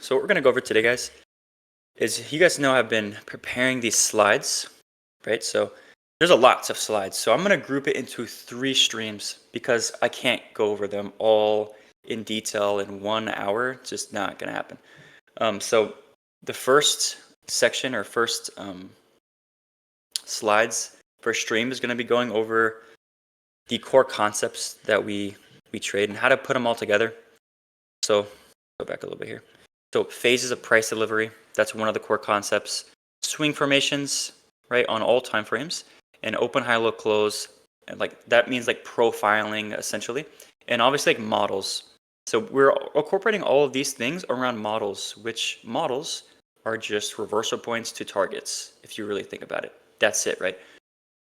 So what we're gonna go over today, guys, is you guys know I've been preparing these slides, right? So there's a lots of slides. So I'm gonna group it into 3 streams because I can't go over them all in detail in 1 hour. It's just not gonna happen. So the first section or first slides, first stream is gonna be going over the core concepts that we trade and how to put them all together. So go back a little bit here. So phases of price delivery, that's one of the core concepts. Swing formations, right, on all time frames, and open, high, low, close, and like that means like profiling essentially, and obviously like models. So we're incorporating all of these things around models, which models are just reversal points to targets, if you really think about it. That's it, right?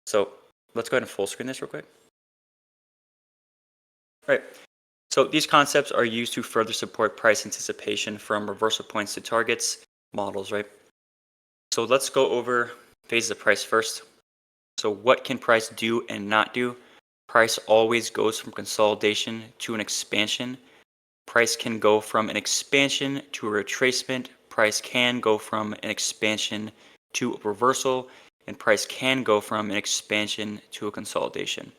So let's go ahead and full screen this real quick. Right. So these concepts are used to further support price anticipation from reversal points to targets models, right? So let's go over phases of price first. So what can price do and not do? Price always goes from consolidation to an expansion. Price can go from an expansion to a retracement. Price can go from an expansion to a reversal, and price can go from an expansion to a consolidation,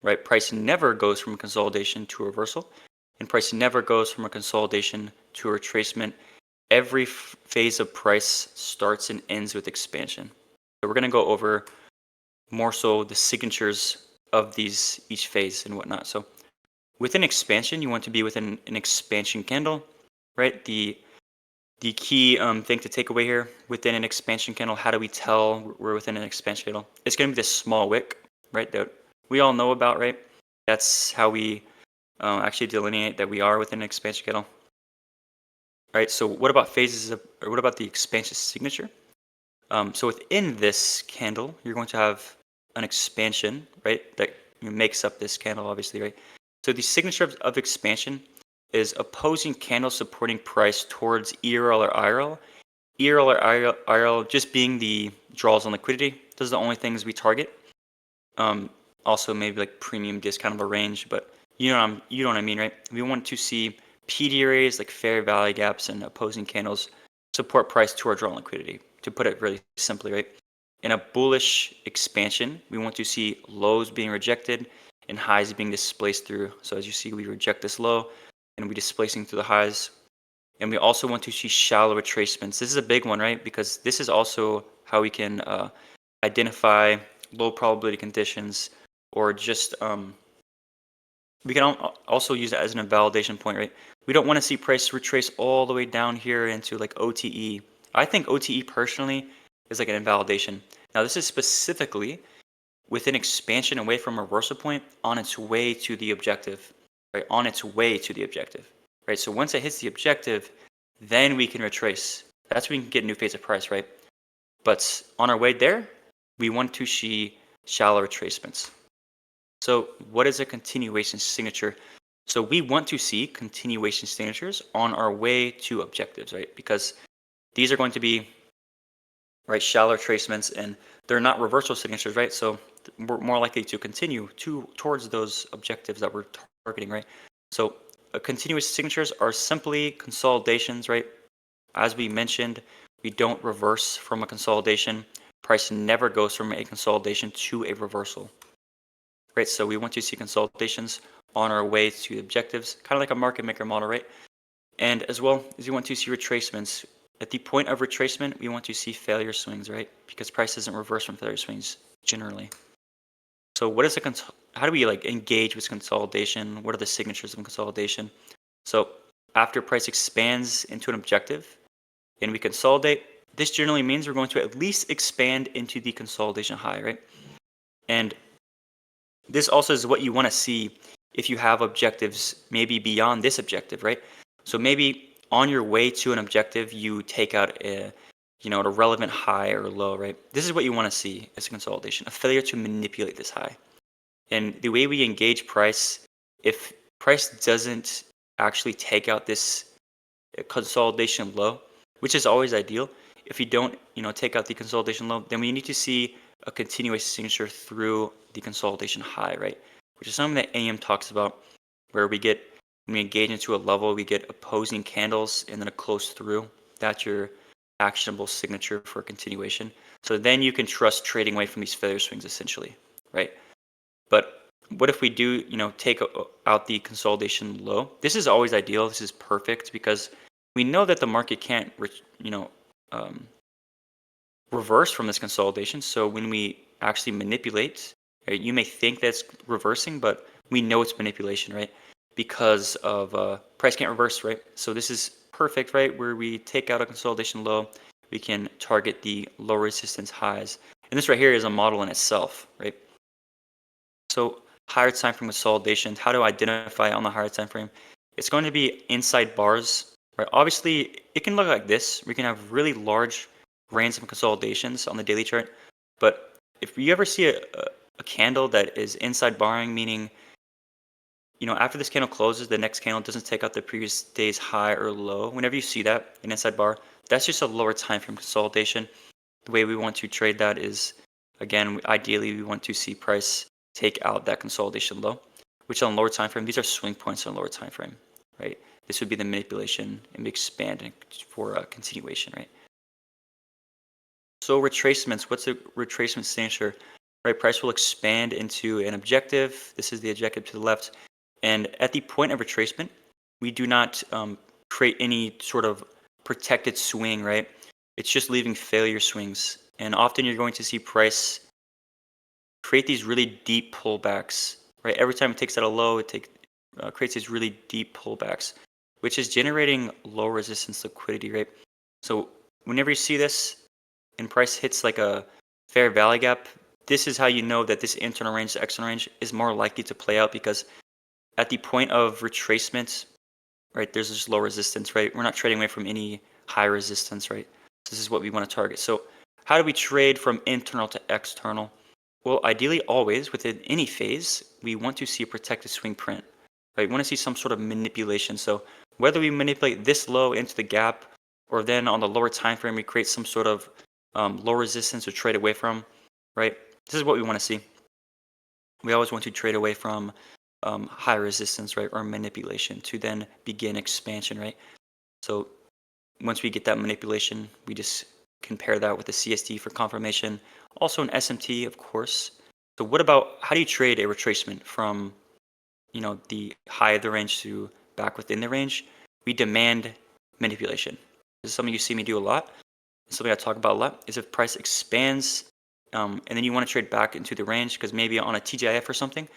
right? Price never goes from a consolidation to a reversal, and price never goes from a consolidation to a retracement. Every phase of price starts and ends with expansion. So we're going to go over more so the signatures of each phase and whatnot. So within expansion, you want to be within an expansion candle, right? The key thing to take away here within an expansion candle, how do we tell we're within an expansion candle? It's going to be this small wick, right? That we all know about, right? That's how we actually delineate that we are within an expansion candle. Right, so what about or what about the expansion signature? So within this candle, you're going to have an expansion, right, that makes up this candle, obviously, right? So the signature of expansion is opposing candle supporting price towards ERL or IRL. ERL or IRL just being the draws on liquidity. Those are the only things we target. Also maybe like premium discount of a range, but you know what I mean, right? We want to see PD arrays like fair value gaps and opposing candles support price to our draw on liquidity, to put it really simply, right? In a bullish expansion, we want to see lows being rejected and highs being displaced through. So as you see, we reject this low and we displacing through the highs. And we also want to see shallow retracements. This is a big one, right? Because this is also how we can identify low probability conditions, or just we can also use it as an invalidation point, right? We don't want to see price retrace all the way down here into like OTE. I think OTE personally is like an invalidation. Now this is specifically within expansion away from a reversal point on its way to the objective, right? On its way to the objective, right? So once it hits the objective, then we can retrace. That's when we can get a new phase of price, right? But on our way there, we want to see shallow retracements. So what is a continuation signature? So we want to see continuation signatures on our way to objectives, right? Because these are going to be, right, shallow retracements, and they're not reversal signatures, right? So we're more likely to continue towards those objectives that we're targeting, right? So continuous signatures are simply consolidations, right? As we mentioned, we don't reverse from a consolidation. Price never goes from a consolidation to a reversal, right? So we want to see consolidations on our way to objectives, kind of like a market maker model, right? And as well as you want to see retracements. At the point of retracement, we want to see failure swings, right? Because price doesn't reverse from failure swings generally. So what is how do we like engage with consolidation? What are the signatures of consolidation? So after price expands into an objective and we consolidate, this generally means we're going to at least expand into the consolidation high, right? And this also is what you want to see if you have objectives maybe beyond this objective, right? So maybe on your way to an objective, you take out a relevant high or low, right? This is what you want to see as a consolidation, a failure to manipulate this high. And the way we engage price, if price doesn't actually take out this consolidation low, which is always ideal, if you don't, take out the consolidation low, then we need to see a continuous signature through the consolidation high, right? Which is something that AM talks about, where we get When we engage into a level, we get opposing candles and then a close through. That's your actionable signature for a continuation. So then you can trust trading away from these failure swings essentially, right? But what if we do, take out the consolidation low? This is always ideal. This is perfect because we know that the market can't, um, reverse from this consolidation. So when we actually manipulate, right, you may think that's reversing, but we know it's manipulation, right? Because of price can't reverse, right? So this is perfect, right? Where we take out a consolidation low, we can target the low resistance highs. And this right here is a model in itself, right? So higher time frame consolidation, how to identify on the higher time frame? It's going to be inside bars, right? Obviously, it can look like this. We can have really large random consolidations on the daily chart. But if you ever see a candle that is inside barring, meaning after this candle closes, the next candle doesn't take out the previous day's high or low. Whenever you see that, an inside bar, that's just a lower time frame consolidation. The way we want to trade that is, again, ideally we want to see price take out that consolidation low, which on lower time frame, these are swing points on lower time frame, right? This would be the manipulation and expanding for a continuation, right? So retracements, what's a retracement signature? Right, price will expand into an objective. This is the objective to the left. And at the point of retracement, we do not create any sort of protected swing, right? It's just leaving failure swings. And often you're going to see price create these really deep pullbacks, right? Every time it takes out a low, it creates these really deep pullbacks, which is generating low resistance liquidity, right? So whenever you see this and price hits like a fair value gap, this is how you know that this internal range to external range is more likely to play out, because at the point of retracement, right, there's this low resistance, right? We're not trading away from any high resistance, right? This is what we want to target. So how do we trade from internal to external? Well, ideally always within any phase, we want to see a protected swing print, right? We want to see some sort of manipulation. So whether we manipulate this low into the gap, or then on the lower time frame, we create some sort of low resistance to trade away from, right? This is what we want to see. We always want to trade away from high resistance, right, or manipulation to then begin expansion, right? So once we get that manipulation, we just compare that with the CST for confirmation. Also an SMT, of course. So what about, how do you trade a retracement from, the high of the range to back within the range? We demand manipulation. This is something you see me do a lot. It's something I talk about a lot, is if price expands and then you want to trade back into the range, because maybe on a TGIF or something,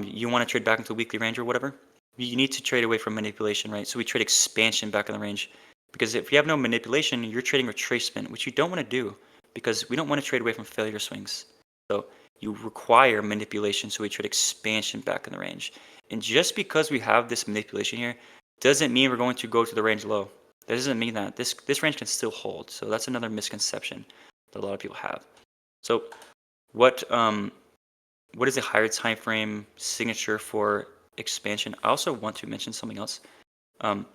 you want to trade back into the weekly range or whatever, you need to trade away from manipulation, right? So we trade expansion back in the range, because if you have no manipulation, you're trading retracement, which you don't want to do, because we don't want to trade away from failure swings. So you require manipulation, so we trade expansion back in the range. And just because we have this manipulation here doesn't mean we're going to go to the range low. That doesn't mean that this range can still hold. So that's another misconception that a lot of people have. So what is a higher time frame signature for expansion? I also want to mention something else. Um,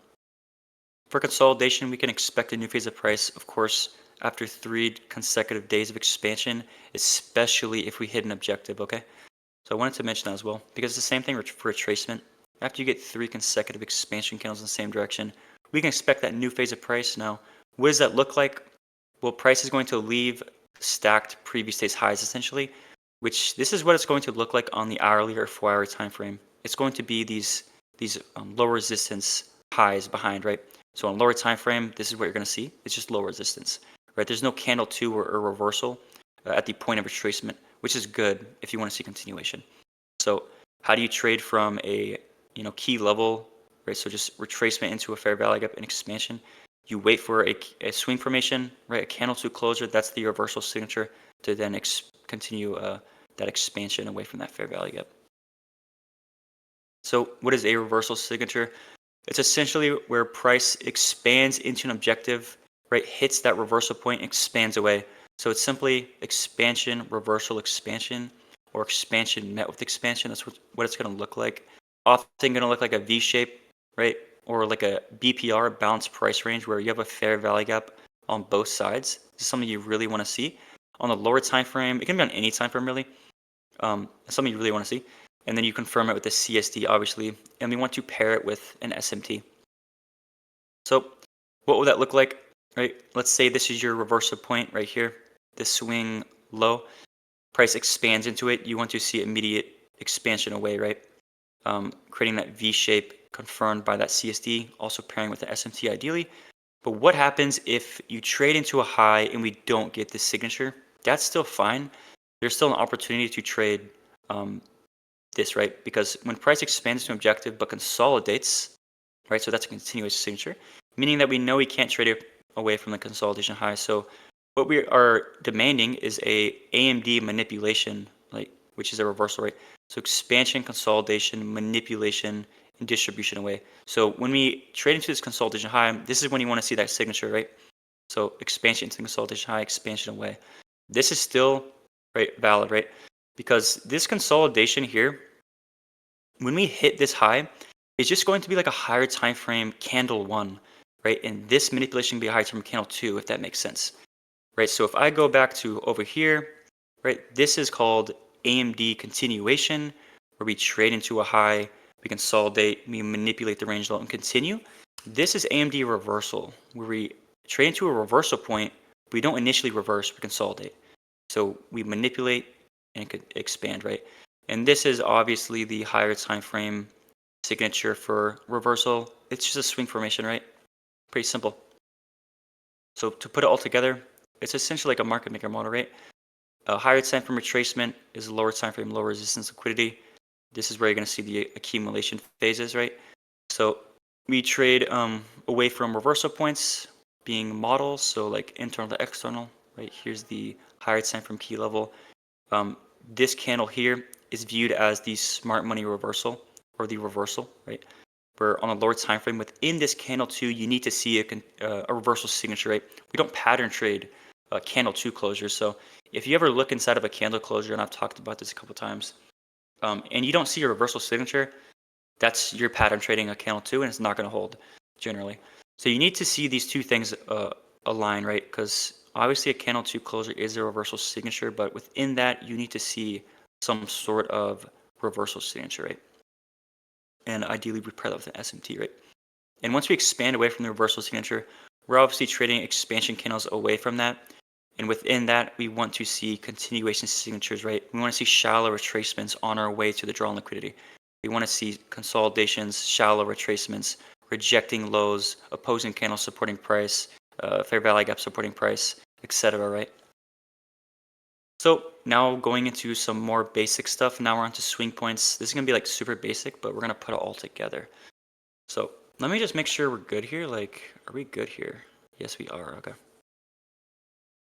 for consolidation, we can expect a new phase of price, of course, after 3 consecutive days of expansion, especially if we hit an objective, okay? So I wanted to mention that as well, because it's the same thing for retracement. After you get 3 consecutive expansion candles in the same direction, we can expect that new phase of price. Now, what does that look like? Well, price is going to leave stacked previous day's highs essentially, which this is what it's going to look like on the hourly or 4-hour time frame. It's going to be these low resistance highs behind, right? So on lower time frame, this is what you're going to see. It's just low resistance, right? There's no candle 2 or reversal at the point of retracement, which is good if you want to see continuation. So how do you trade from a key level, right? So just retracement into a fair value gap and expansion. You wait for a swing formation, right? A candle 2 closure. That's the reversal signature to then continue that expansion away from that fair value gap. So what is a reversal signature? It's essentially where price expands into an objective, right? Hits that reversal point, expands away. So it's simply expansion, reversal, expansion, or expansion met with expansion. That's what it's going to look like. Often going to look like a V shape, right? Or like a BPR, balanced price range, where you have a fair value gap on both sides. This is something you really want to see. On the lower time frame, it can be on any time frame really. Something you really want to see. and then you confirm it with the CSD, obviously, and we want to pair it with an SMT. So what would that look like, right? Let's say this is your reversal point right here, the swing low. Price expands into it. You want to see immediate expansion away, right? Creating that V shape confirmed by that CSD, also pairing with the SMT ideally. But what happens if you trade into a high and we don't get this signature? That's still fine. There's still an opportunity to trade this, right? Because when price expands to objective but consolidates, right? So that's a continuous signature, meaning that we know we can't trade it away from the consolidation high. So what we are demanding is a AMD manipulation, like which is a reversal, right? So expansion, consolidation, manipulation, and distribution away. So when we trade into this consolidation high, this is when you want to see that signature, right? So expansion into consolidation high, expansion away. This is still right valid, right? Because this consolidation here, when we hit this high, it's just going to be like a higher time frame candle one, right? And this manipulation can be a higher time candle two, if that makes sense, right? So if I go back to over here, right, this is called AMD continuation, where we trade into a high, we consolidate, we manipulate the range low and continue. This is AMD reversal, where we trade into a reversal point. We don't initially reverse, we consolidate. So we manipulate and could expand, right? And this is obviously the higher time frame signature for reversal. It's just a swing formation, right? Pretty simple. So to put it all together, it's essentially like a market maker model, right? A higher time frame retracement is a lower time frame, lower resistance liquidity. This is where you're going to see the accumulation phases, right? So we trade away from reversal points being models, so like internal to external, right? Here's the higher time frame key level. This candle here is viewed as the smart money reversal or the reversal, right? Where on a lower time frame within this candle two, you need to see a reversal signature, right? We don't pattern trade candle two closures. So if you ever look inside of a candle closure, and I've talked about this a couple times, and you don't see a reversal signature, that's your pattern trading a candle two, and it's not going to hold generally. So you need to see these two things align, right? Because obviously a candle two closure is a reversal signature, but within that you need to see some sort of reversal signature, right? And ideally we pair that with an SMT, right? And once we expand away from the reversal signature, we're obviously trading expansion candles away from that. And within that, we want to see continuation signatures, right? We want to see shallow retracements on our way to the draw on liquidity. We want to see consolidations, shallow retracements, rejecting lows, opposing candles supporting price, fair value gap supporting price, etc., right? So now going into some more basic stuff. Now we're on to swing points. This is going to be like super basic, but we're going to put it all together. So let me just make sure we're good here. Like, are we good here? Yes, we are. Okay.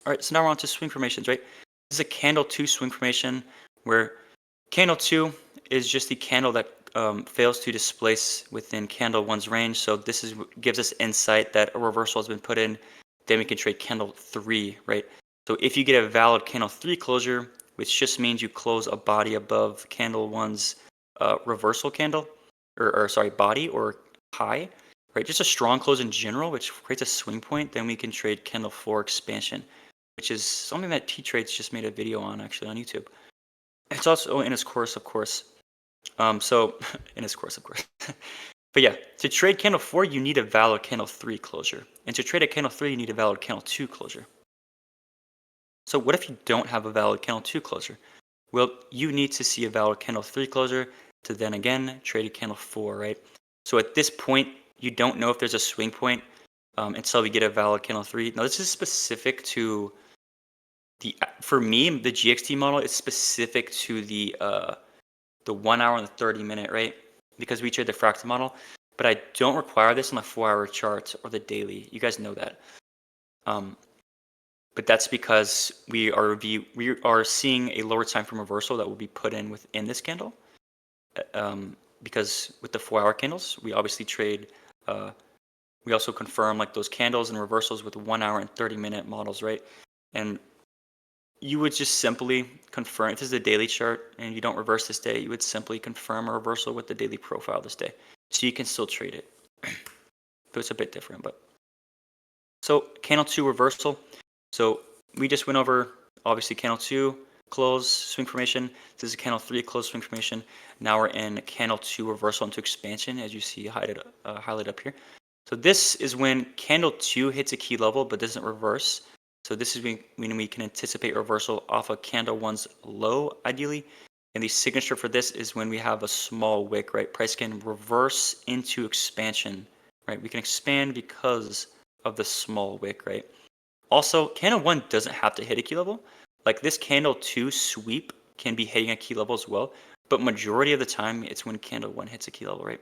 All right, so now we're on to swing formations, right? This is a candle two swing formation where candle two is just the candle that fails to displace within candle one's range. So this gives us insight that a reversal has been put in. Then we can trade candle three, right? So if you get a valid candle three closure, which just means you close a body above candle one's reversal candle, or sorry, body or high, right? Just a strong close in general, which creates a swing point. Then we can trade candle four expansion, which is something that T-Trades just made a video on actually on YouTube. It's also in his course, of course. So in his course, of course. But yeah, to trade candle four, you need a valid candle three closure. And to trade a candle three, you need a valid candle two closure. So what if you don't have a valid candle two closure? Well, you need to see a valid candle three closure to then again trade a candle four, right? So at this point, you don't know if there's a swing point until we get a valid candle three. Now this is specific to for me, the GXT model is specific to the 1 hour and the 30-minute, right? Because we trade the fractal model, but I don't require this on the 4-hour chart or the daily. You guys know that. But that's because we are seeing a lower time frame reversal that will be put in within this candle. Because with the 4-hour candles, we obviously trade. We also confirm like those candles and reversals with 1 hour and 30-minute models, right? And you would just simply confirm, if this is a daily chart and you don't reverse this day, you would simply confirm a reversal with the daily profile this day. So you can still trade it. But it's a bit different. But so candle two reversal. So we just went over obviously candle two close swing formation. This is a candle 3 close swing formation. Now we're in candle 2 reversal into expansion, as you see highlighted up here. So this is when candle 2 hits a key level but doesn't reverse. So this is when we can anticipate reversal off of candle 1's low, ideally. And the signature for this is when we have a small wick, right? Price can reverse into expansion, right? We can expand because of the small wick, right? Also, candle 1 doesn't have to hit a key level. Like this candle 2 sweep can be hitting a key level as well, but majority of the time it's when candle 1 hits a key level, right?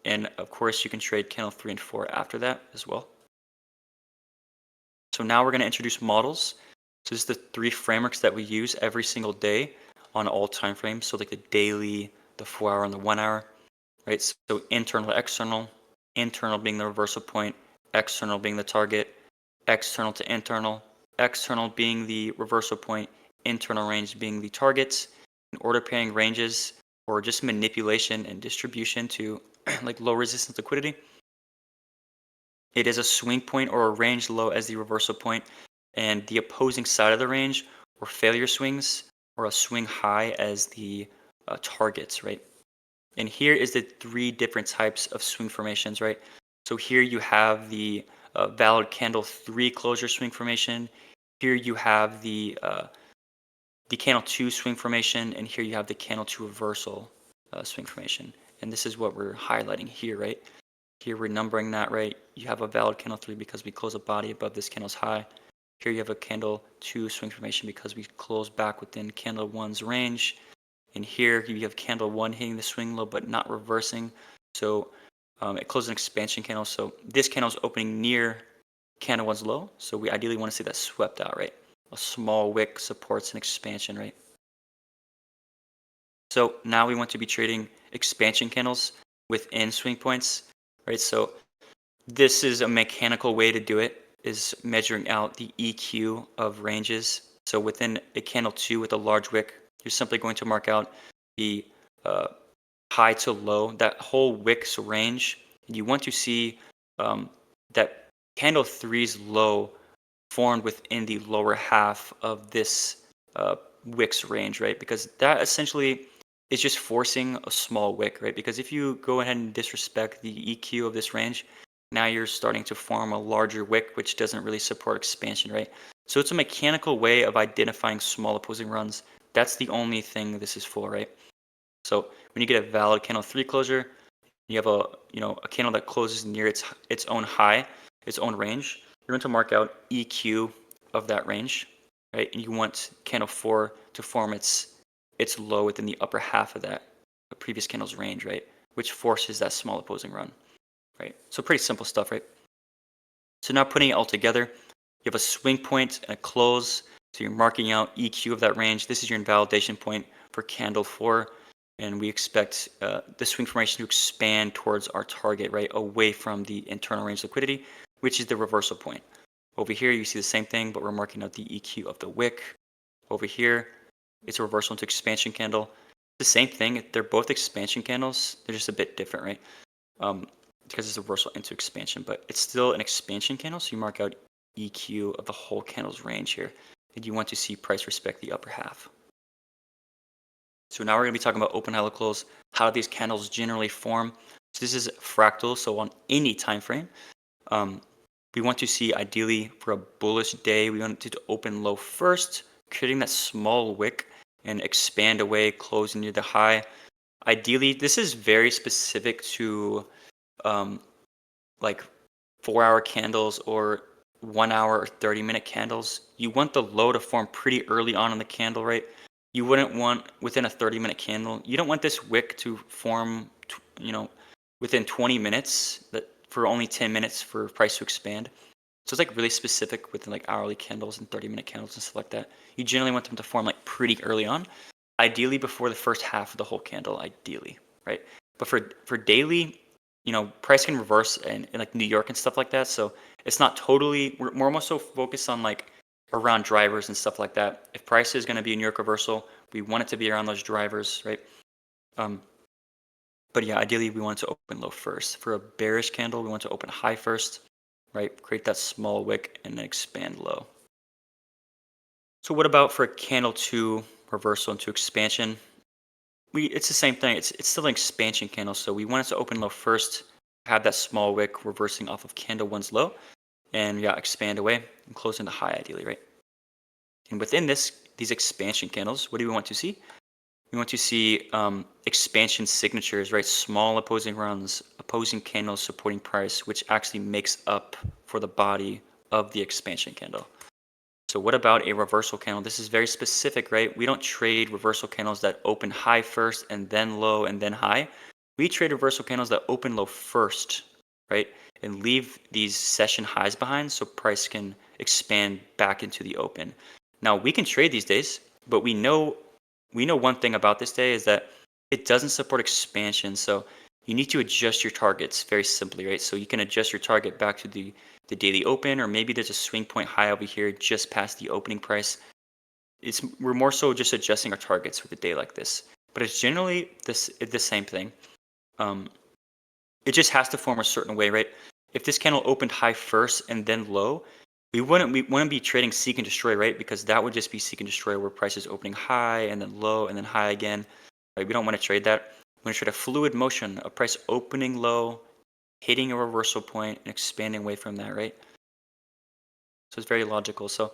And of course, you can trade candle 3 and 4 after that as well. So now we're going to introduce models. So this is the 3 frameworks that we use every single day on all time frames. So like the daily, the 4-hour, and the 1-hour, right? So internal, internal being the reversal point, external being the target, external to internal being the reversal point, internal range being the targets, and order pairing ranges or just manipulation and distribution to like low resistance liquidity. It is a swing point or a range low as the reversal point, and the opposing side of the range or failure swings or a swing high as the targets, right? And here is the 3 different types of swing formations, right? So here you have the valid candle 3 closure swing formation. Here you have the candle 2 swing formation, and here you have the candle 2 reversal swing formation. And this is what we're highlighting here, right? Here we're numbering that, right? You have a valid candle 3 because we close a body above this candle's high. Here you have a candle 2 swing formation because we close back within candle 1's range. And here you have candle 1 hitting the swing low but not reversing. So it closed an expansion candle. So this candle is opening near candle 1's low. So we ideally want to see that swept out, right? A small wick supports an expansion, right? So now we want to be trading expansion candles within swing points, right? So this is a mechanical way to do it, is measuring out the EQ of ranges. So within a candle 2 with a large wick, you're simply going to mark out the high to low, that whole wick's range. And you want to see that candle 3's low formed within the lower half of this wick's range, right? Because that essentially is just forcing a small wick, right? Because if you go ahead and disrespect the EQ of this range, now you're starting to form a larger wick, which doesn't really support expansion, right? So it's a mechanical way of identifying small opposing runs. That's the only thing this is for, right? So when you get a valid candle 3 closure, you have a candle that closes near its own high, its own range. You're going to mark out EQ of that range, right? And you want candle 4 to form its low within the upper half of that previous candle's range, right? Which forces that small opposing run, right? So pretty simple stuff, right? So now putting it all together, you have a swing point and a close. So you're marking out EQ of that range. This is your invalidation point for candle 4. And we expect the swing formation to expand towards our target, right? Away from the internal range liquidity, which is the reversal point. Over here, you see the same thing, but we're marking out the EQ of the wick. Over here, it's a reversal into expansion candle. The same thing. They're both expansion candles. They're just a bit different, right? Because it's a reversal into expansion, but it's still an expansion candle. So you mark out EQ of the whole candle's range here. And you want to see price respect the upper half. So now we're going to be talking about open, high, low, close, how these candles generally form. So this is fractal, so on any time frame. We want to see, ideally, for a bullish day, we want it to open low first, creating that small wick and expand away, closing near the high. Ideally, this is very specific to like 4-hour candles or 1-hour or 30-minute candles. You want the low to form pretty early on in the candle, right? You wouldn't want within a 30-minute candle. You don't want this wick to form, within 20 minutes. That for only 10 minutes for price to expand. So it's like really specific within like hourly candles and 30-minute candles and stuff like that. You generally want them to form like pretty early on, ideally before the first half of the whole candle, ideally, right? But for daily, price can reverse in like New York and stuff like that. So it's not totally. We're more so focused on like around drivers and stuff like that. If price is going to be a New York reversal, we want it to be around those drivers, right? But yeah, ideally we want it to open low first. For a bearish candle, we want to open high first, right? Create that small wick and then expand low. So what about for candle 2 reversal into expansion? It's the same thing. It's still an expansion candle, so we want it to open low first, have that small wick reversing off of candle 1's low, and yeah, expand away and close into high ideally, right? And within these expansion candles, what do we want to see? We want to see expansion signatures, right? Small opposing runs, opposing candles supporting price, which actually makes up for the body of the expansion candle. So what about a reversal candle? This is very specific, right? We don't trade reversal candles that open high first and then low and then high. We trade reversal candles that open low first, right? And leave these session highs behind so price can expand back into the open. Now we can trade these days, but we know one thing about this day is that it doesn't support expansion. So you need to adjust your targets very simply, right? So you can adjust your target back to the daily open, or maybe there's a swing point high over here just past the opening price. We're more so just adjusting our targets with a day like this, but it's generally the same thing. Um, it just has to form a certain way, right? If this candle opened high first and then low, we wouldn't be trading seek and destroy, right? Because that would just be seek and destroy where price is opening high and then low and then high again. Right? We don't want to trade that. We want to trade a fluid motion, a price opening low, hitting a reversal point and expanding away from that, right? So it's very logical. So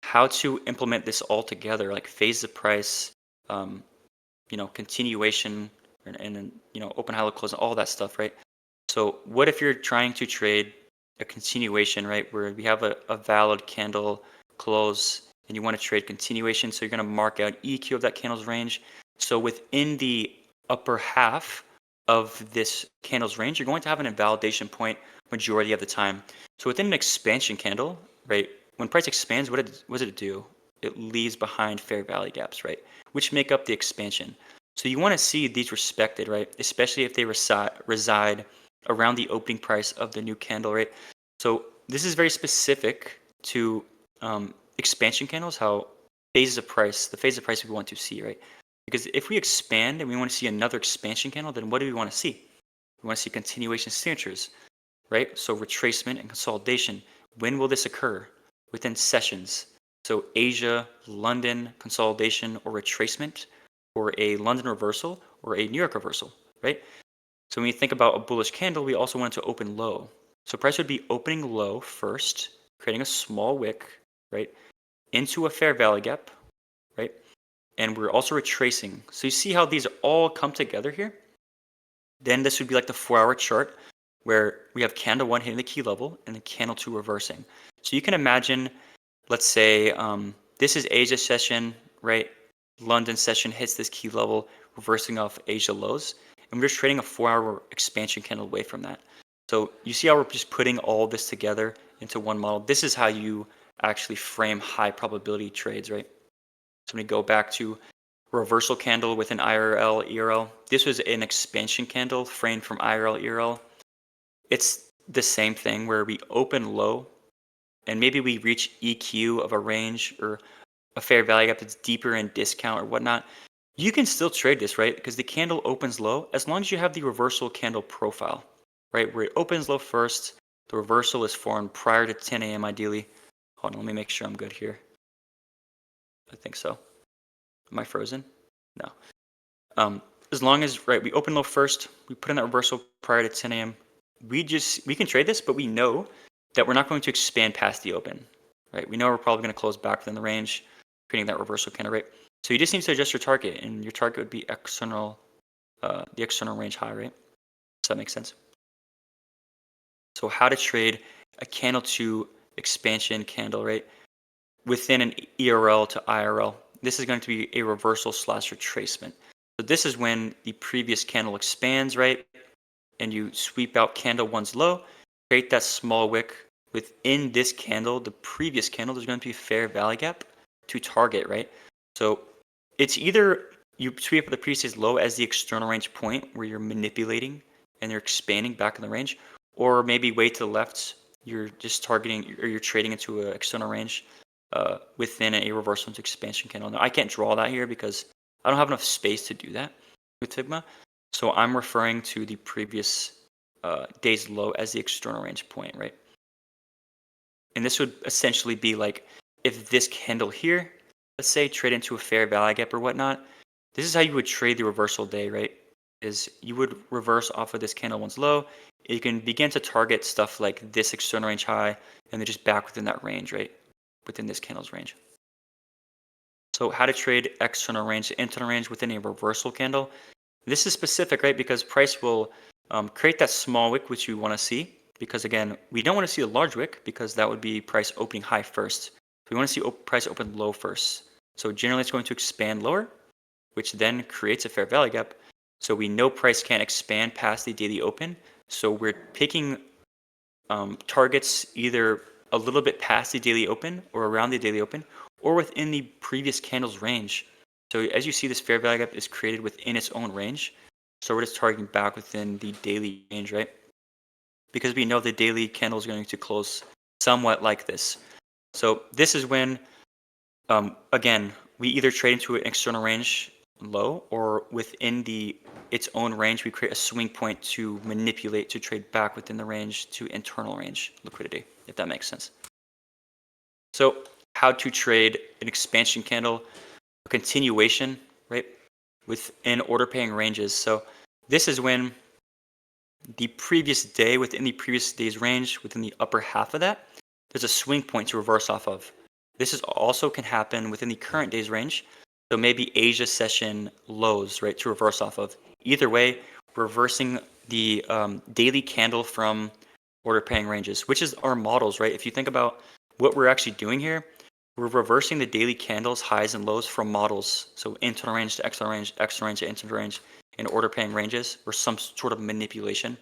how to implement this all together, like phase the price, um, continuation, and then open high low close, all that stuff, right? So what if you're trying to trade a continuation, right, where we have a valid candle close and you want to trade continuation, so you're going to mark out EQ of that candle's range. So within the upper half of this candle's range, you're going to have an invalidation point majority of the time. So within an expansion candle, right, when price expands, what does it do? It leaves behind fair value gaps, right, which make up the expansion. So you want to see these respected, right, especially if they reside around the opening price of the new candle, right? So this is very specific to expansion candles, how the phase of price we want to see, right? Because if we expand and we want to see another expansion candle, then what do we want to see? We want to see continuation signatures, right? So retracement and consolidation. When will this occur? Within sessions. So Asia, London consolidation or retracement, or a London reversal, or a New York reversal, right? So when you think about a bullish candle, we also want it to open low. So price would be opening low first, creating a small wick, right, into a fair value gap, right? And we're also retracing. So you see how these all come together here? Then this would be like the 4-hour chart where we have candle 1 hitting the key level and then candle 2 reversing. So you can imagine, let's say this is Asia session, right? London session hits this key level, reversing off Asia lows. And we're just trading a 4-hour expansion candle away from that. So you see how we're just putting all this together into one model. This is how you actually frame high probability trades, right? So when we go back to reversal candle with an IRL, ERL, this was an expansion candle framed from IRL, ERL. It's the same thing where we open low and maybe we reach EQ of a range or a fair value gap that's deeper in discount or whatnot. You can still trade this, right? Because the candle opens low as long as you have the reversal candle profile, right? Where it opens low first, the reversal is formed prior to 10 a.m. ideally. Hold on, let me make sure I'm good here. I think so. Am I frozen? No. As long as, right, we open low first, we put in that reversal prior to 10 a.m. We can trade this, but we know that we're not going to expand past the open, right? We know we're probably going to close back within the range, creating that reversal candle, right? So you just need to adjust your target, and your target would be the external range high, right? Does that make sense? So how to trade a candle to expansion candle, right? Within an ERL to IRL. This is going to be a reversal / retracement. So this is when the previous candle expands, right? And you sweep out candle 1's low, create that small wick. Within this candle, the previous candle, there's going to be a fair value gap to target, right? So it's either you sweep up the previous low as the external range point where you're manipulating and you're expanding back in the range, or maybe way to the left, you're just targeting or you're trading into an external range within a reversal into expansion candle. Now I can't draw that here because I don't have enough space to do that with Figma. So I'm referring to the previous day's low as the external range point, right? And this would essentially be like if this candle here, let's say, trade into a fair value gap or whatnot, this is how you would trade the reversal day, right? Is you would reverse off of this candle once low. You can begin to target stuff like this external range high and then just back within that range, right? Within this candle's range. So how to trade external range to internal range within a reversal candle. This is specific, right? Because price will create that small wick, which you want to see. Because again, we don't want to see a large wick because that would be price opening high first. So we want to see price open low first. So generally it's going to expand lower, which then creates a fair value gap. So we know price can't expand past the daily open. So we're picking targets either a little bit past the daily open or around the daily open or within the previous candle's range. So as you see, this fair value gap is created within its own range. So we're just targeting back within the daily range, right? Because we know the daily candle is going to close somewhat like this. So this is when, again, we either trade into an external range low or within its own range, we create a swing point to manipulate to trade back within the range to internal range liquidity, if that makes sense. So how to trade an expansion candle, a continuation, right, within order paying ranges. So this is when the previous day, within the previous day's range, within the upper half of that, there's a swing point to reverse off of. This is also can happen within the current day's range. So maybe Asia session lows, right, to reverse off of. Either way, reversing the daily candle from order paying ranges, which is our models, right? If you think about what we're actually doing here, we're reversing the daily candles, highs and lows from models. So internal range to external range to internal range in order paying ranges or some sort of manipulation.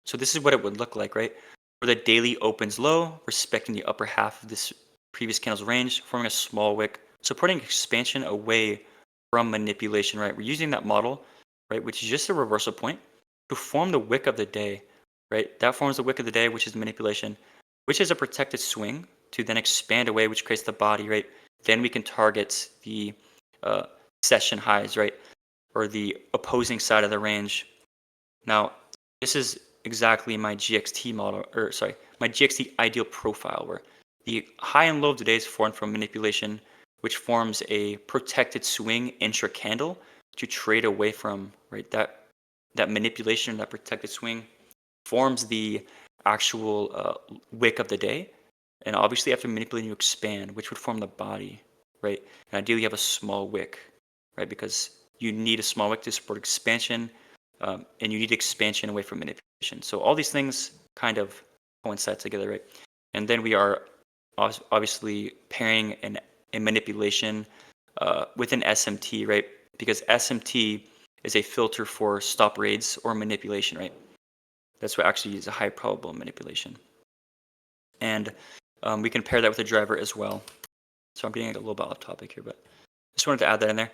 So this is what it would look like, right? Where the daily opens low, respecting the upper half of this previous candle's range, forming a small wick, supporting expansion away from manipulation, right? We're using that model, right, which is just a reversal point to form the wick of the day, right? That forms the wick of the day, which is manipulation, which is a protected swing to then expand away, which creates the body, right? Then we can target the session highs, right? Or the opposing side of the range. Now, this is exactly my GXT model, or sorry, my GXT ideal profile, where the high and low of the day is formed from manipulation, which forms a protected swing intra candle to trade away from, right? That manipulation, that protected swing forms the actual wick of the day. And obviously, after manipulating, you expand, which would form the body, right? And ideally, you have a small wick, right? Because you need a small wick to support expansion, and you need expansion away from manipulation. So all these things kind of coincide together, right? And then we are obviously pairing a manipulation with an SMT, right? Because SMT is a filter for stop raids or manipulation, right? That's what actually is a high probable manipulation. And we can pair that with a driver as well. So I'm getting a little bit off topic here, but just wanted to add that in there.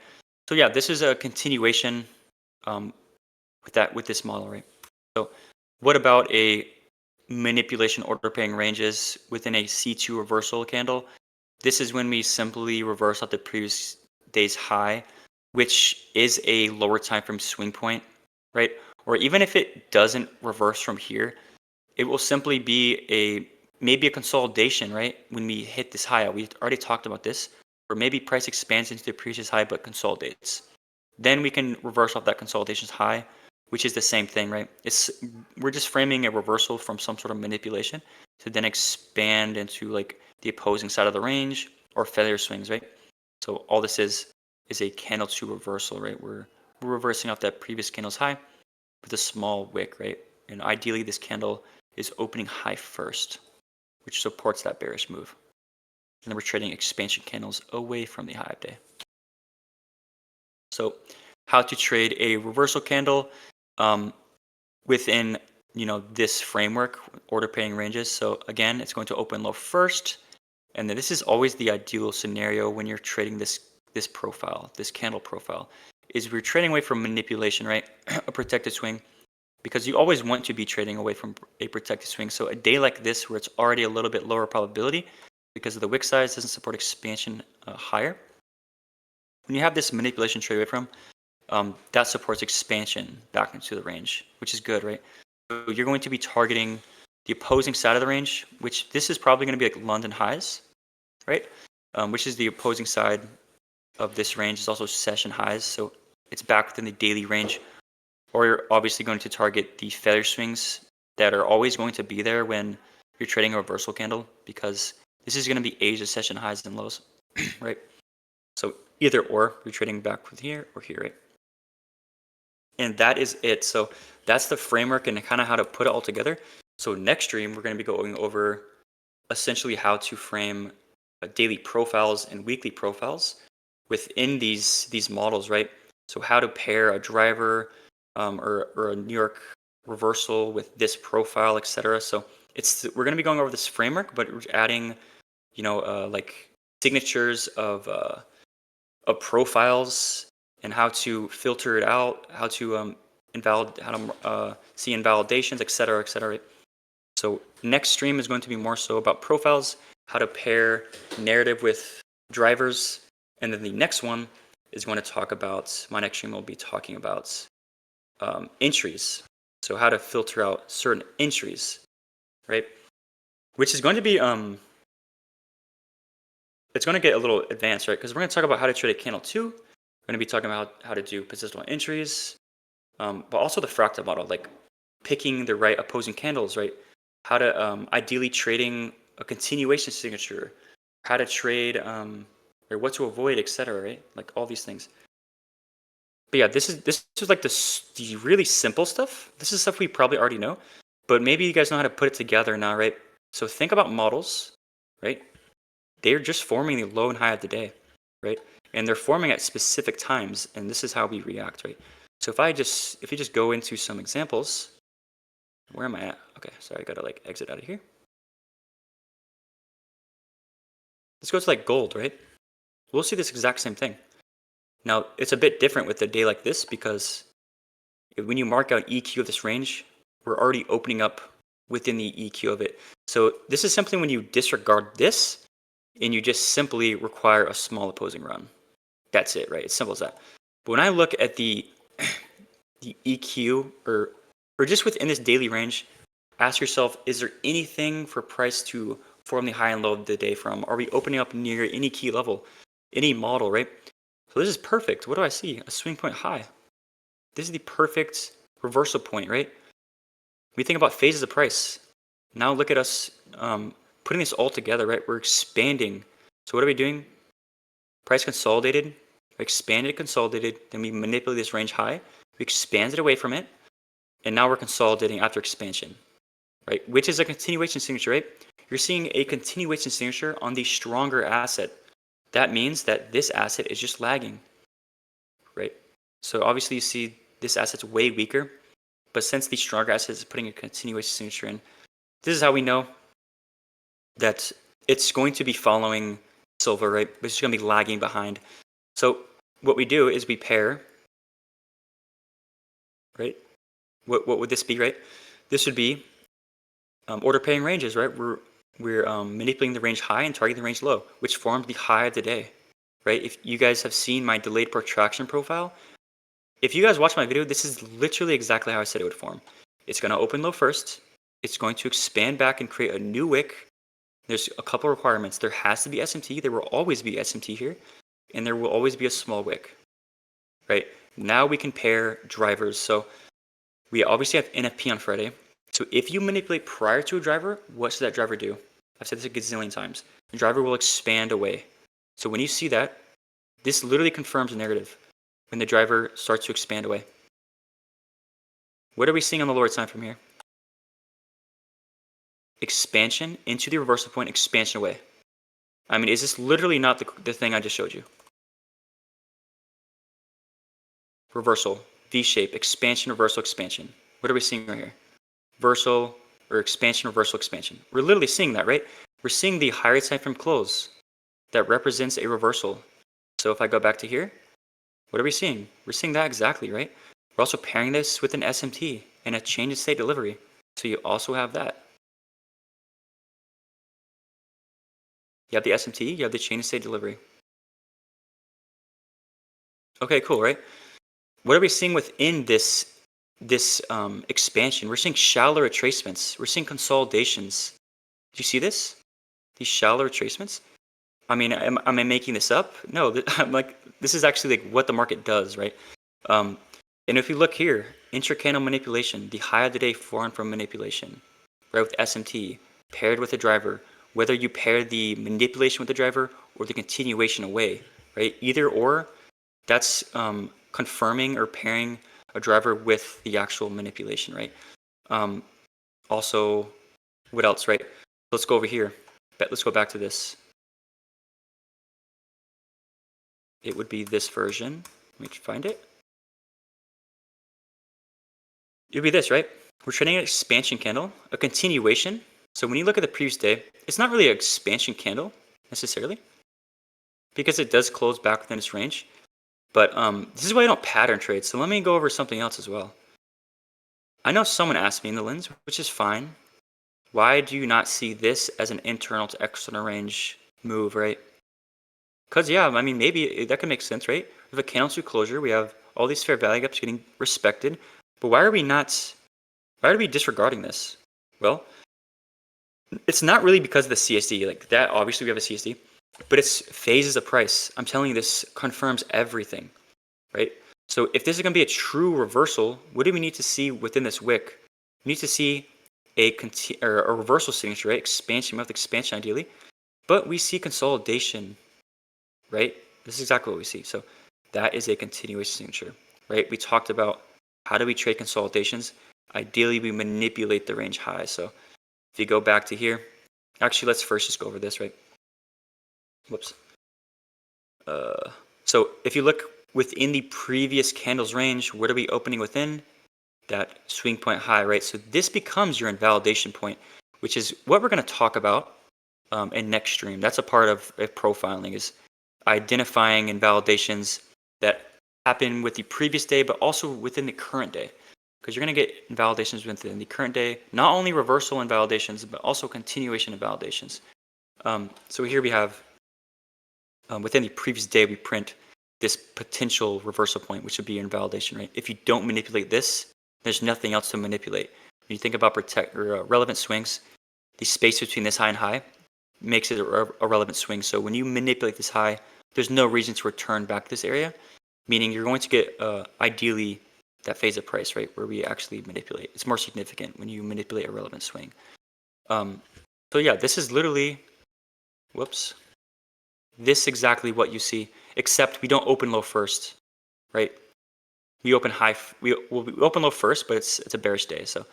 So yeah, this is a continuation with this model, right? So what about a manipulation order pairing ranges within a C2 reversal candle? This is when we simply reverse out the previous day's high, which is a lower time frame swing point, right? Or even if it doesn't reverse from here, it will simply be maybe a consolidation, right? When we hit this high, we already talked about this, or maybe price expands into the previous high but consolidates. Then we can reverse off that consolidation's high, which is the same thing, right? We're just framing a reversal from some sort of manipulation to then expand into like the opposing side of the range or failure swings, right? So all this is a candle 2 reversal, right? We're reversing off that previous candle's high with a small wick, right? And ideally this candle is opening high first, which supports that bearish move. And then we're trading expansion candles away from the high of day. So how to trade a reversal candle within this framework, order pairing ranges. So again, it's going to open low first, and then this is always the ideal scenario when you're trading this profile, this candle profile, is we're trading away from manipulation, right? A protected swing, because you always want to be trading away from a protected swing. So a day like this where it's already a little bit lower probability because of the wick size doesn't support expansion higher. When you have this manipulation trade away from, that supports expansion back into the range, which is good, right? So you're going to be targeting the opposing side of the range, which this is probably going to be like London highs, right? which is the opposing side of this range, is also session highs. So it's back within the daily range. Or you're obviously going to target the failure swings that are always going to be there when you're trading a reversal candle, because this is going to be Asia session highs and lows, right? So either or, you're trading back with here or here, right? And that is it. So that's the framework and kind of how to put it all together. So next stream, we're going to be going over essentially how to frame daily profiles and weekly profiles within these models, right? So how to pair a driver or a New York reversal with this profile, etc. So we're going to be going over this framework, but we're adding, like signatures of profiles and how to filter it out, how to see invalidations, etc., etc. Right? So next stream is going to be more so about profiles, how to pair narrative with drivers, and then the next one is going to talk about, my next stream will be talking about entries. So how to filter out certain entries, right? Which is going to be, it's going to get a little advanced, right? Because we're going to talk about how to trade a candle 2. We're going to be talking about how to do positional entries, but also the fractal model, like picking the right opposing candles, right? How to ideally trading a continuation signature, how to trade, or what to avoid, etc. Right? Like all these things. But yeah, this is like the really simple stuff. This is stuff we probably already know, but maybe you guys know how to put it together now, right? So think about models, right? They're just forming the low and high of the day, right? And they're forming at specific times, and this is how we react, right? So if you just go into some examples, where am I at? Okay, sorry, I gotta like exit out of here. Let's go to like gold, right? We'll see this exact same thing. Now, it's a bit different with a day like this because when you mark out EQ of this range, we're already opening up within the EQ of it. So this is simply when you disregard this and you just simply require a small opposing run. That's it, right? It's simple as that. But when I look at the EQ or just within this daily range, ask yourself, is there anything for price to form the high and low of the day from? Are we opening up near any key level, any model, right? So this is perfect. What do I see? A swing point high. This is the perfect reversal point, right? We think about phases of price. Now look at us putting this all together, right? We're expanding. So what are we doing? Price consolidated, expanded, consolidated, then we manipulate this range high. We expanded away from it, and now we're consolidating after expansion, right? Which is a continuation signature, right? You're seeing a continuation signature on the stronger asset. That means that this asset is just lagging, right? So obviously you see this asset's way weaker, but since the stronger asset is putting a continuation signature in, this is how we know that it's going to be following silver, right? But it's going to be lagging behind. So what we do is we pair, right? What would this be, right? This would be order pairing ranges, right? We're manipulating the range high and targeting the range low, which forms the high of the day, right? If you guys have seen my delayed protraction profile, if you guys watch my video, this is literally exactly how I said it would form. It's going to open low first. It's going to expand back and create a new wick. There's a couple requirements. There has to be SMT. There will always be SMT here. And there will always be a small wick, right? Now we can pair drivers. So we obviously have NFP on Friday. So if you manipulate prior to a driver, what should that driver do? I've said this a gazillion times. The driver will expand away. So when you see that, this literally confirms a narrative when the driver starts to expand away. What are we seeing on the lower time from here? Expansion into the reversal point, expansion away. I mean, is this literally not the thing I just showed you? Reversal, V-shape, expansion, reversal, expansion. What are we seeing right here? Reversal or expansion, reversal, expansion. We're literally seeing that, right? We're seeing the higher time frame close that represents a reversal. So if I go back to here, what are we seeing? We're seeing that exactly, right? We're also pairing this with an SMT and a change in state delivery. So you also have that. You have the SMT, you have the change in state delivery. Okay, cool, right? What are we seeing within this expansion? We're seeing shallow retracements. We're seeing consolidations. Do you see this? These shallow retracements? I mean, am I making this up? No, I'm like, this is actually like what the market does, right? Um, and if you look here, intracandle manipulation, the high of the day foreign from manipulation, right, with SMT, paired with the driver, whether you pair the manipulation with the driver or the continuation away, right? Either or, that's confirming or pairing a driver with the actual manipulation, right? Um, also, what else, right? Let's go over here. Let's go back to this. It would be this version. Let me find it. It would be this, right? We're trading an expansion candle, a continuation. So when you look at the previous day, it's not really an expansion candle necessarily because it does close back within its range. But this is why I don't pattern trade. So let me go over something else as well. I know someone asked me in the lens, which is fine. Why do you not see this as an internal to external range move, right? Because, yeah, I mean, maybe that can make sense, right? We have a candle to closure. We have all these fair value gaps getting respected. But why are we disregarding this? Well, it's not really because of the CSD. Like that, obviously we have a CSD, but it's phases of price. I'm telling you, this confirms everything, right? So if this is going to be a true reversal, what do we need to see within this wick? We need to see a reversal signature, right? Expansion, with expansion ideally, but we see consolidation, right? This is exactly what we see. So that is a continuation signature, right? We talked about how do we trade consolidations? Ideally, we manipulate the range high. So if you go back to here, actually, let's first just go over this, right? Whoops. So if you look within the previous candle's range, what are we opening within? That swing point high, right? So this becomes your invalidation point, which is what we're going to talk about in next stream. That's a part of profiling, is identifying invalidations that happen with the previous day, but also within the current day. Because you're going to get invalidations within the current day, not only reversal invalidations, but also continuation invalidations. So here we have, within the previous day, we print this potential reversal point, which would be your invalidation rate. If you don't manipulate this, there's nothing else to manipulate. When you think about relevant swings, the space between this high and high makes it a relevant swing. So when you manipulate this high, there's no reason to return back to this area, meaning you're going to get ideally that phase of price, right, where we actually manipulate. It's more significant when you manipulate a relevant swing. So yeah, this is literally, whoops, this exactly what you see, except we don't open low first, right? We open high. We open low first, but it's a bearish day. So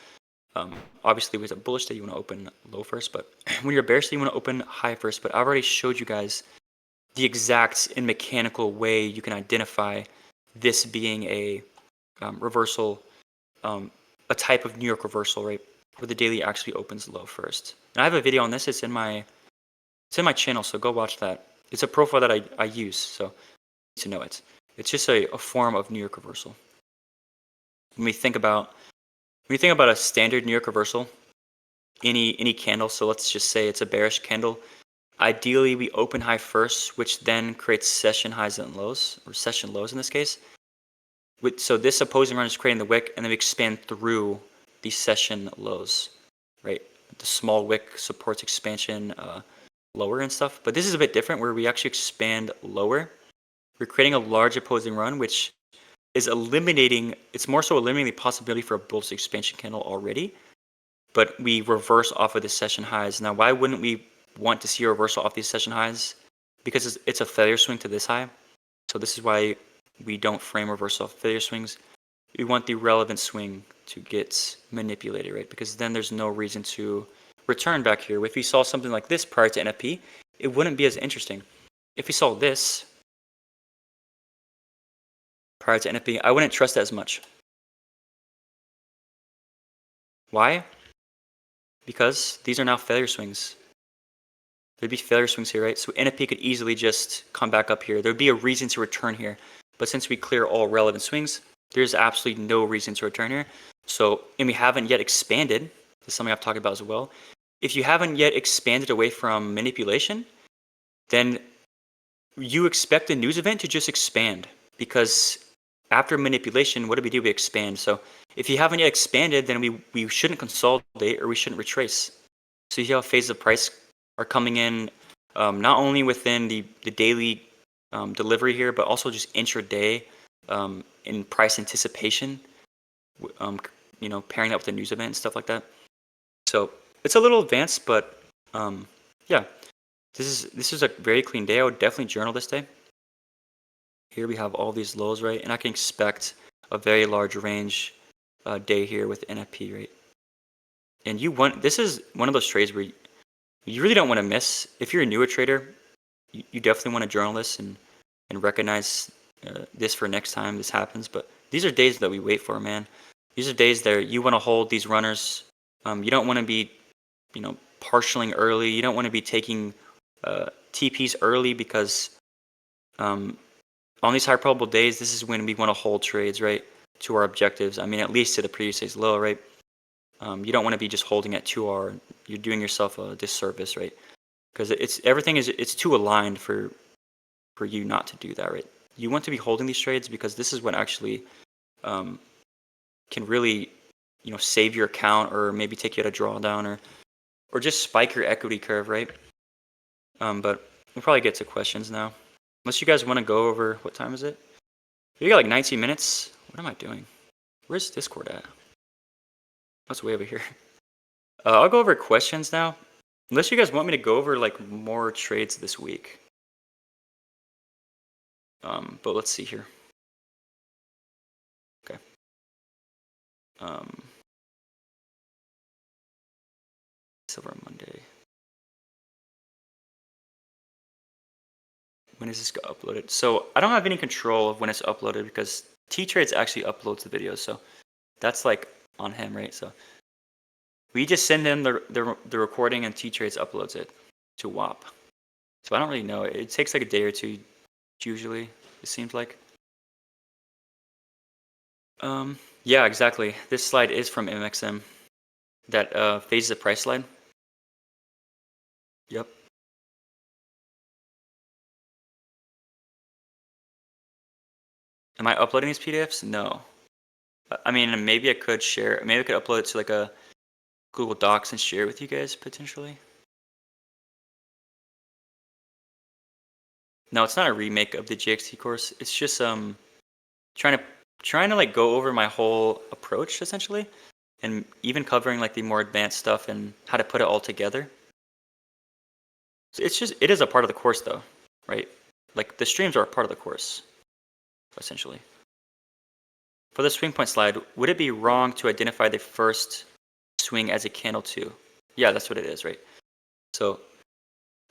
obviously with a bullish day, you want to open low first, but when you're a bearish day, you want to open high first. But I've already showed you guys the exact and mechanical way you can identify this being a reversal, a type of New York reversal, right, where the daily actually opens low first. And I have a video on this. It's in my channel, so go watch that. It's a profile that I use, so you need to know it. It's just a form of New York reversal. When we think about a standard New York reversal, any candle, so let's just say it's a bearish candle, ideally we open high first, which then creates session highs and lows, or session lows in this case. So this opposing run is creating the wick, and then we expand through the session lows, right? The small wick supports expansion lower and stuff, but this is a bit different where we actually expand lower. We're creating a large opposing run, which is eliminating, it's more so eliminating the possibility for a bullish expansion candle already, but we reverse off of the session highs. Now, why wouldn't we want to see a reversal off these session highs? Because it's a failure swing to this high. So this is why we don't frame reversal off failure swings. We want the relevant swing to get manipulated, right? Because then there's no reason to return back here. If we saw something like this prior to NFP, it wouldn't be as interesting. If we saw this prior to NFP, I wouldn't trust it as much. Why? Because these are now failure swings. There'd be failure swings here, right? So NFP could easily just come back up here. There'd be a reason to return here. But since we clear all relevant swings, there's absolutely no reason to return here. So, and we haven't yet expanded. This is something I've talked about as well. If you haven't yet expanded away from manipulation, then you expect a news event to just expand, because after manipulation, what do? We expand. So if you haven't yet expanded, then we shouldn't consolidate, or we shouldn't retrace. So you see how phases of price are coming in not only within the daily delivery here, but also just intraday in price anticipation, pairing that with the news event and stuff like that. So it's a little advanced, but yeah, this is a very clean day. I would definitely journal this day. Here we have all these lows, right? And I can expect a very large range day here with NFP, right? And this is one of those trades where you really don't want to miss. If you're a newer trader, you definitely want to journal this and recognize this for next time this happens. But these are days that we wait for, man. These are days that you want to hold these runners. You don't want to be, partialing early. You don't want to be taking TPs early because on these high probable days, this is when we want to hold trades, right, to our objectives. I mean, at least to the previous day's low, right? You don't want to be just holding at 2R. You're doing yourself a disservice, right? Because it's too aligned for you not to do that, right? You want to be holding these trades because this is what actually can really, save your account or maybe take you at a drawdown or just spike your equity curve, right? But we'll probably get to questions now. Unless you guys want to go over, what time is it? We got like 19 minutes. What am I doing? Where's Discord at? That's way over here. I'll go over questions now. Unless you guys want me to go over like more trades this week. But let's see here. Okay. Silver Monday. When does this get uploaded? So I don't have any control of when it's uploaded because T-Trades actually uploads the videos. So that's like on him, right? So we just send him the recording and T-Trades uploads it to WAP. So I don't really know. It takes like a day or two usually, it seems like. Yeah, exactly. This slide is from MXM. That phases the price slide. Yep. Am I uploading these PDFs? No. I mean, maybe I could share. Maybe I could upload it to like a Google Docs and share it with you guys potentially. No, it's not a remake of the GXT course. It's just trying to like go over my whole approach essentially, and even covering like the more advanced stuff and how to put it all together. So it is a part of the course though, right? Like the streams are a part of the course, essentially. For the swing point slide, would it be wrong to identify the first swing as a candle 2? Yeah, that's what it is, right? So,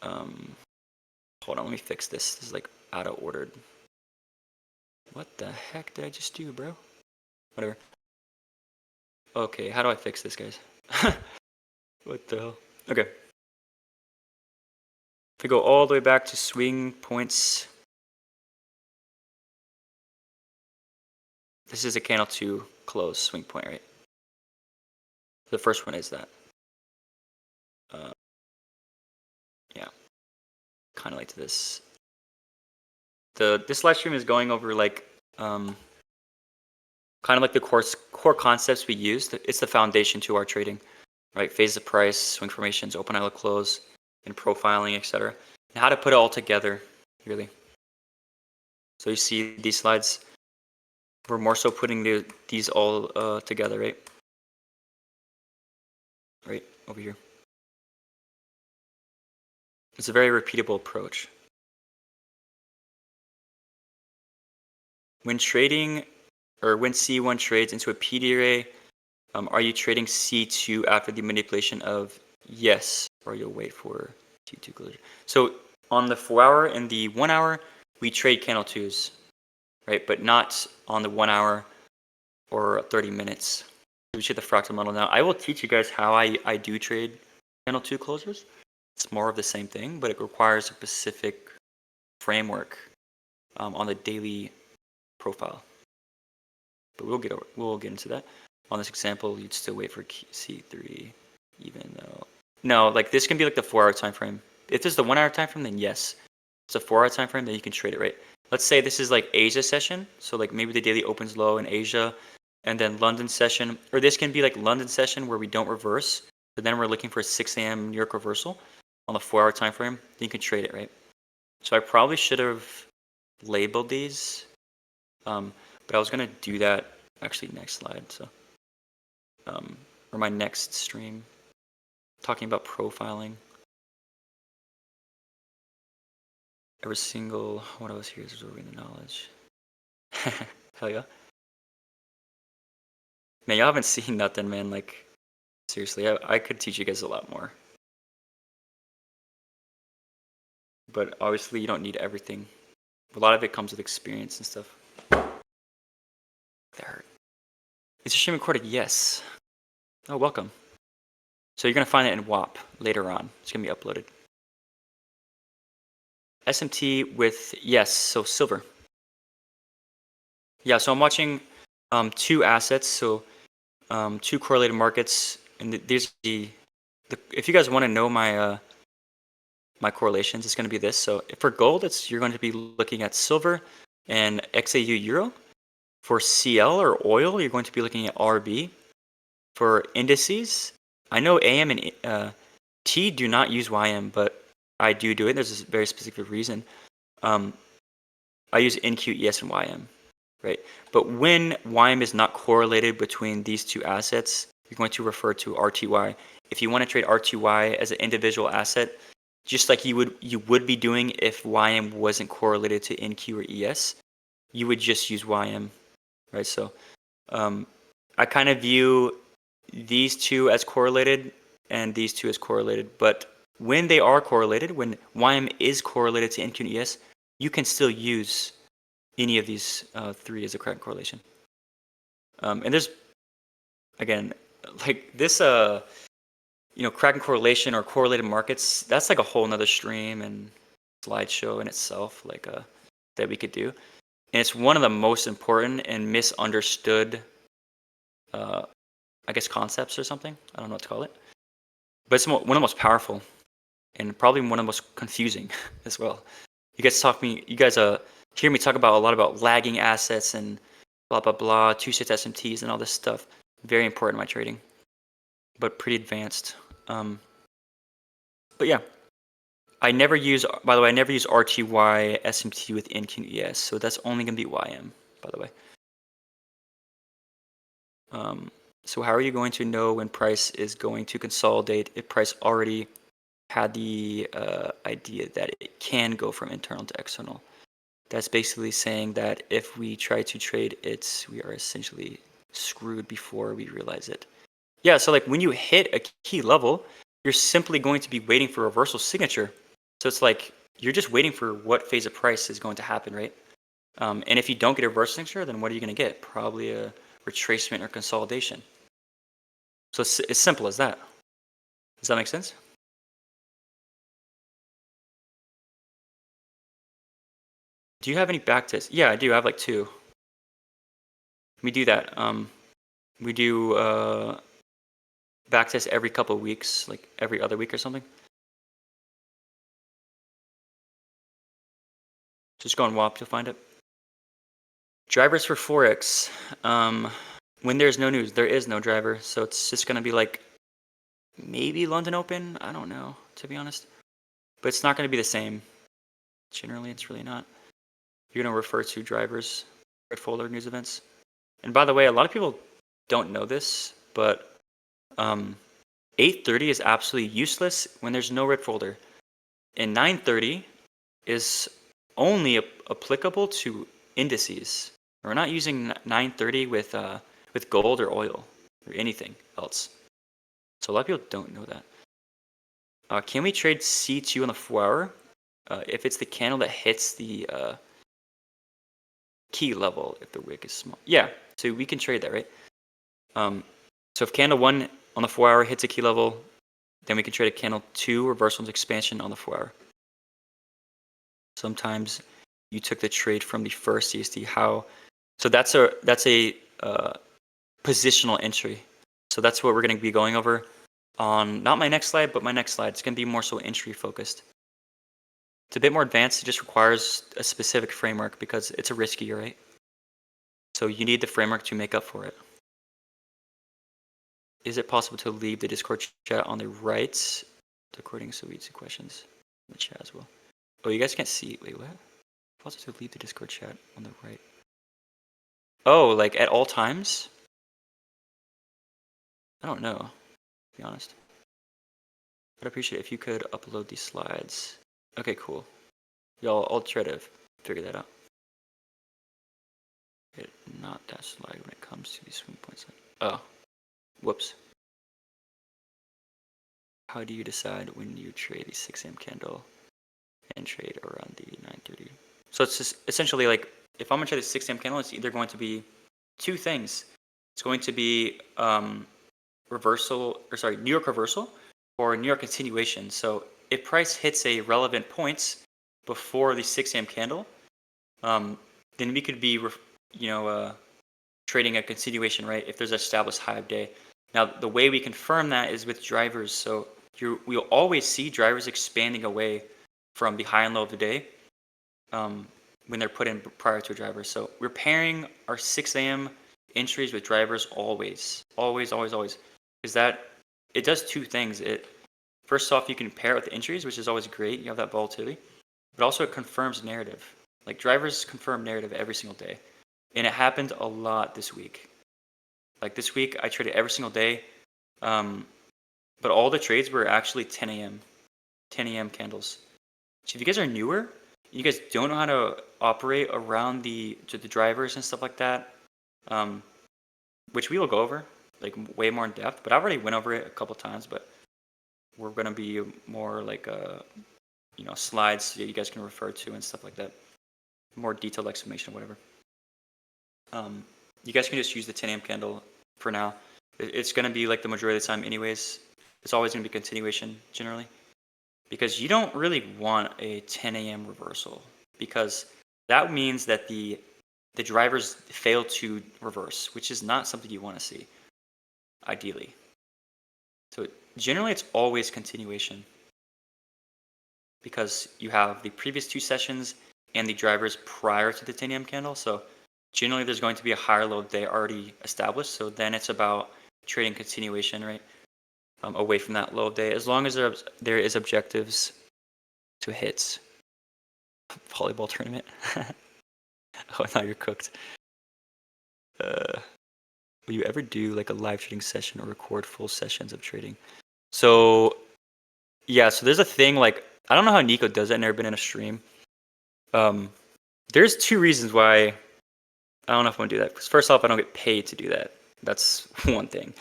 hold on, let me fix this. This is like out of ordered. What the heck did I just do, bro? Whatever. Okay, how do I fix this, guys? What the hell? Okay. If we go all the way back to swing points, this is a candle 2 close swing point, right? The first one is that. Yeah, kind of like this. This live stream is going over like kind of like the core concepts we used. It's the foundation to our trading, right? Phase of price, swing formations, open eye look close, and profiling, etc. And how to put it all together, really. So you see these slides. We're more so putting these all together, right? Right over here. It's a very repeatable approach. When trading, or when C1 trades into a PD array, are you trading C2 after the manipulation of yes, or you'll wait for T2 closure? So on the 4-hour and the 1-hour, we trade candle 2s, right? But not on the 1 hour or 30 minutes. We trade the fractal model now. I will teach you guys how I do trade candle 2 closers. It's more of the same thing, but it requires a specific framework on the daily profile. But we'll get into that. On this example, you'd still wait for C3, even though no, like this can be like the 4-hour time frame. If this is the 1-hour time frame, then yes. If it's a 4-hour time frame, then you can trade it, right? Let's say this is like Asia session, so like maybe the daily opens low in Asia, and then London session, or this can be like London session where we don't reverse, but then we're looking for a 6 a.m. New York reversal. on the 4-hour time frame, then you can trade it, right? So I probably should have labeled these, but I was gonna do that actually next slide. So, or my next stream, talking about profiling. Every single one of us here is absorbing the knowledge. Hell yeah. Man, y'all haven't seen nothing, man. Like, seriously, I could teach you guys a lot more. But obviously, you don't need everything. A lot of it comes with experience and stuff. That hurt. Is your stream recorded? Yes. Oh, welcome. So you're going to find it in WAP later on. It's going to be uploaded. SMT with, yes, so silver. Yeah, so I'm watching 2 assets, so 2 correlated markets. And these are if you guys want to know my my correlations, it's going to be this. So for gold, you're going to be looking at silver and XAU euro. For CL or oil, you're going to be looking at RB. For indices, I know AM and T do not use YM, but I do it. There's a very specific reason. I use NQ, ES, and YM, right? But when YM is not correlated between these 2 assets, you're going to refer to RTY. If you want to trade RTY as an individual asset, just like you would be doing if YM wasn't correlated to NQ or ES, you would just use YM, right? So I kind of view these 2 as correlated and these 2 as correlated, but when they are correlated, when YM is correlated to NQ and ES, you can still use any of these 3 as a correct correlation. And there's, again, like this, Kraken correlation or correlated markets, that's like a whole nother stream and slideshow in itself, like that we could do. And it's one of the most important and misunderstood, I guess, concepts or something. I don't know what to call it. But it's one of the most powerful and probably one of the most confusing as well. You guys hear me talk about a lot about lagging assets and blah, blah, blah, 2-6 SMTs and all this stuff. Very important in my trading, but pretty advanced. But yeah, by the way, I never use RTY SMT with NQES, so that's only going to be YM, by the way. So how are you going to know when price is going to consolidate if price already had the idea that it can go from internal to external? That's basically saying that if we try to trade it, we are essentially screwed before we realize it. Yeah, so like when you hit a key level, you're simply going to be waiting for reversal signature. So it's like you're just waiting for what phase of price is going to happen, right? And if you don't get a reversal signature, then what are you going to get? Probably a retracement or consolidation. So it's as simple as that. Does that make sense? Do you have any backtests? Yeah, I do. I have like 2. We do that. We do backtest every couple of weeks, like every other week or something. Just go on WAP, you'll find it. Drivers for Forex. When there's no news, there is no driver. So it's just going to be like maybe London Open. I don't know, to be honest. But it's not going to be the same. Generally, it's really not. You're going to refer to drivers, red folder news events. And by the way, a lot of people don't know this, but 8:30 is absolutely useless when there's no red folder. And 9:30 is only applicable to indices. We're not using 9:30 with gold or oil or anything else. So a lot of people don't know that. Can we trade C2 on the 4-hour if it's the candle that hits the key level if the wick is small? Yeah, so we can trade that, right? So if candle 1 on the 4-hour hits a key level, then we can trade a candle 2 reversal expansion on the 4-hour. Sometimes you took the trade from the first CST. So that's a positional entry. So that's what we're going to be going over on not my next slide, but my next slide. It's going to be more so entry focused. It's a bit more advanced. It just requires a specific framework because it's a riskier, right? So you need the framework to make up for it. Is it possible to leave the Discord chat on the right? Recording, so we see questions in the chat as well. Oh, you guys can't see. Wait, what? Also to leave the Discord chat on the right. Oh, like at all times? I don't know, to be honest. I'd appreciate it if you could upload these slides. Okay, cool. Y'all, I'll try to figure that out. Not that slide when it comes to these swing points. Oh, whoops. How do you decide when you trade the 6 a.m. candle and trade around the 9:30? So it's just essentially like if I'm gonna trade the 6 a.m. candle, it's either going to be two things. It's going to be New York reversal or New York continuation. So if price hits a relevant points before the 6 a.m. candle, then we could be, trading a continuation, right? If there's an established high of day. Now, the way we confirm that is with drivers. So we'll always see drivers expanding away from the high and low of the day when they're put in prior to a driver. So we're pairing our 6 a.m. entries with drivers always. Because that, it does two things. First off, you can pair it with the entries, which is always great. You have that volatility. But also it confirms narrative. Like drivers confirm narrative every single day. And it happened a lot this week. Like this week, I traded every single day. But all the trades were actually 10 a.m. candles. So if you guys are newer, you guys don't know how to operate around the drivers and stuff like that, which we will go over like way more in depth. But I already went over it a couple times. But we're gonna be more like slides that you guys can refer to and stuff like that. More detailed explanation, whatever. You guys can just use the 10 a.m. candle for now. It's gonna be like the majority of the time, anyways. It's always gonna be continuation generally, because you don't really want a 10 a.m. reversal because that means that the drivers fail to reverse, which is not something you want to see, ideally. So generally, it's always continuation because you have the previous two sessions and the drivers prior to the 10 a.m. candle. So generally, there's going to be a higher low day already established. So then it's about trading continuation, right? Away from that low day, as long as there is objectives to hit. Volleyball tournament. Oh, now you're cooked. Will you ever do like a live trading session or record full sessions of trading? So yeah, so there's a thing like I don't know how Nico does it. I've never been in a stream. There's two reasons why I don't know if I want to do that. Because first off, I don't get paid to do that. That's one thing.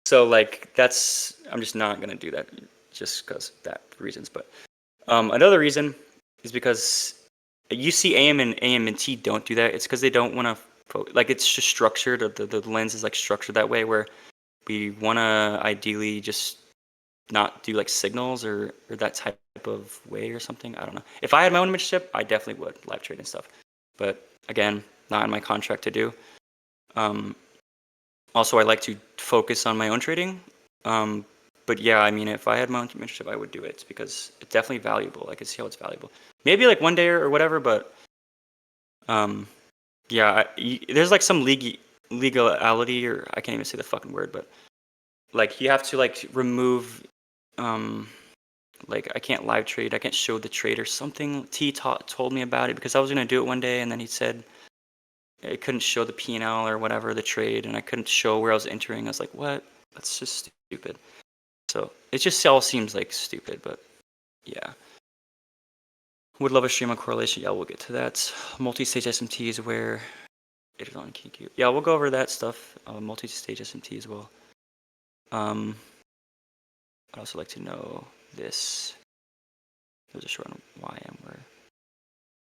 So like I'm just not gonna do that just because that reasons. But another reason is because you see AM and AM&T don't do that. It's because they don't want to like it's just structured. The lens is like structured that way where we want to ideally just not do like signals or that type of way or something. I don't know. If I had my own membership, I definitely would live trade and stuff. But again, not in my contract to do. Also, I like to focus on my own trading. But yeah, I mean, if I had my own membership, I would do it because it's definitely valuable. I can see how it's valuable. Maybe like one day or whatever, but yeah, there's like some legality, or I can't even say the fucking word, but like you have to like remove, like I can't live trade, I can't show the trade or something. T told me about it because I was gonna do it one day, and then he said I couldn't show the P&L or whatever the trade, and I couldn't show where I was entering. I was like, what? That's just stupid. So it just all seems like stupid, but yeah. Would love a stream on correlation. Yeah, we'll get to that. Multi-stage SMT is where it is on KQ. Yeah, we'll go over that stuff. Multi-stage SMT as well. I'd also like to know this. There's a short on YM where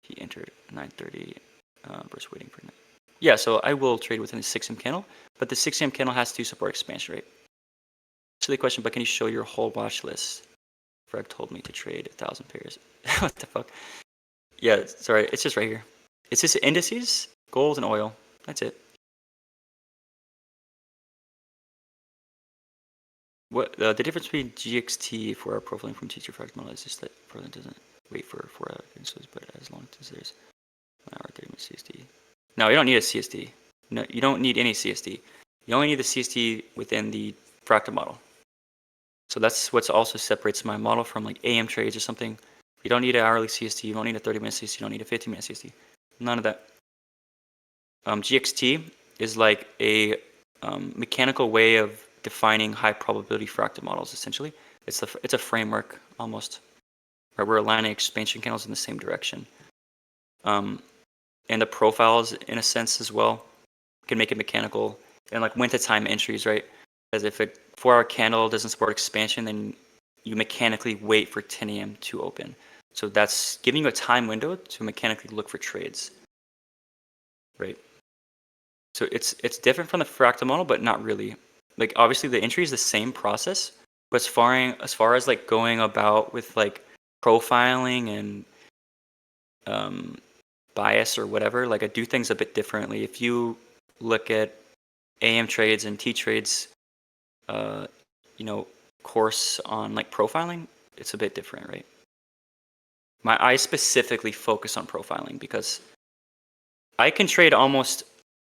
he entered 9:30 versus waiting for 9. Yeah, so I will trade within the 6 AM candle, but the 6 AM candle has to support expansion rate. Silly question, but can you show your whole watch list? Greg told me to trade 1,000 pairs. What the fuck? Yeah, sorry, it's just right here. It's just indices, gold, and oil. That's it. What the difference between GXT for our profiling from teacher fact model is just that profiling doesn't wait for 4 hours, but as long as there's 1 hour 30 minutes CST. No, you don't need a CST. No, you don't need any CST. You only need the CST within the fractal model. So that's what also separates my model from like AM trades or something. You don't need an hourly CST. You don't need a 30-minute CST. You don't need a 15-minute CST. None of that. GXT is like a mechanical way of defining high probability fractal models. Essentially, it's a framework almost, right? We're aligning expansion candles in the same direction, and the profiles in a sense as well can make it mechanical, and like when to time entries, right? As if a 4-hour candle doesn't support expansion, then you mechanically wait for 10 a.m. to open. So that's giving you a time window to mechanically look for trades, right? So it's different from the fractal model, but not really. Like obviously the entry is the same process, but as far as like going about with like profiling and bias or whatever, like I do things a bit differently. If you look at AM trades and T trades, uh, you know, course on like profiling, it's a bit different, right? I specifically focus on profiling because I can trade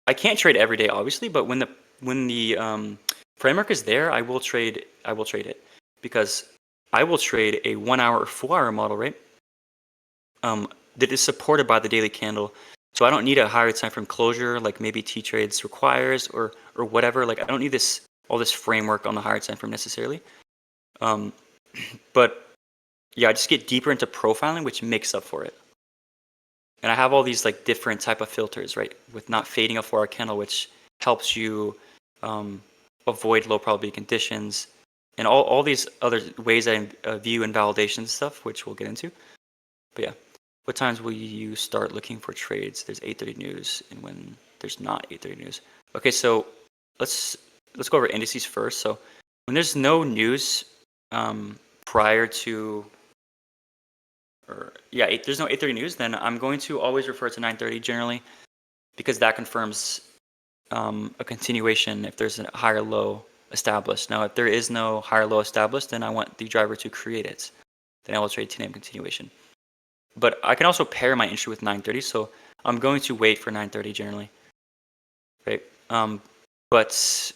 I can't trade every day, obviously, but when the framework is there, I will trade it because I will trade a 1-hour or 4-hour model, right? That is supported by the daily candle. So I don't need a higher time frame closure like maybe T trades requires or whatever. Like I don't need all this framework on the higher time frame necessarily. Um, but yeah, I just get deeper into profiling, which makes up for it. And I have all these like different type of filters, right? With not fading a 4-hour candle, which helps you avoid low probability conditions, and all these other ways I view invalidation stuff, which we'll get into. But yeah, what times will you start looking for trades? There's 8:30 news, and when there's not 8:30 news. Okay, so let's go over indices first. So when there's no news prior to there's no 8:30 news, then I'm going to always refer to 9:30 generally, because that confirms a continuation if there's a higher low established. Now, if there is no higher low established, then I want the driver to create it. Then I will trade 10 a.m. continuation. But I can also pair my entry with 9:30, so I'm going to wait for 9:30 generally, right? But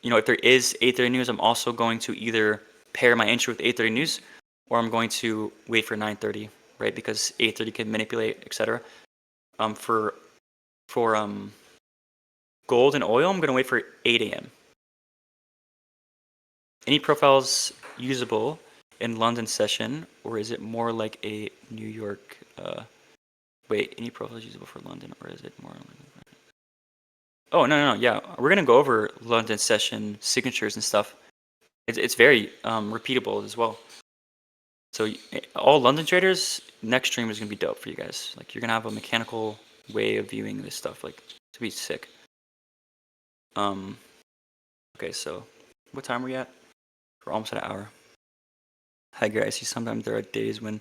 if there is 8:30 news, I'm also going to either pair my entry with 8:30 news, or I'm going to wait for 9:30, right? Because 8:30 can manipulate, etc. For gold and oil, I'm going to wait for 8 a.m. Any profiles usable in London session, or is it more like a New York? Wait, any profiles usable for London, or is it more? Oh no, yeah, we're gonna go over London session signatures and stuff. It's very repeatable as well. So all London traders, next stream is gonna be dope for you guys. Like you're gonna have a mechanical way of viewing this stuff. Like to be sick. Okay, so what time are we at? We're almost at an hour. Hi guys, see sometimes there are days when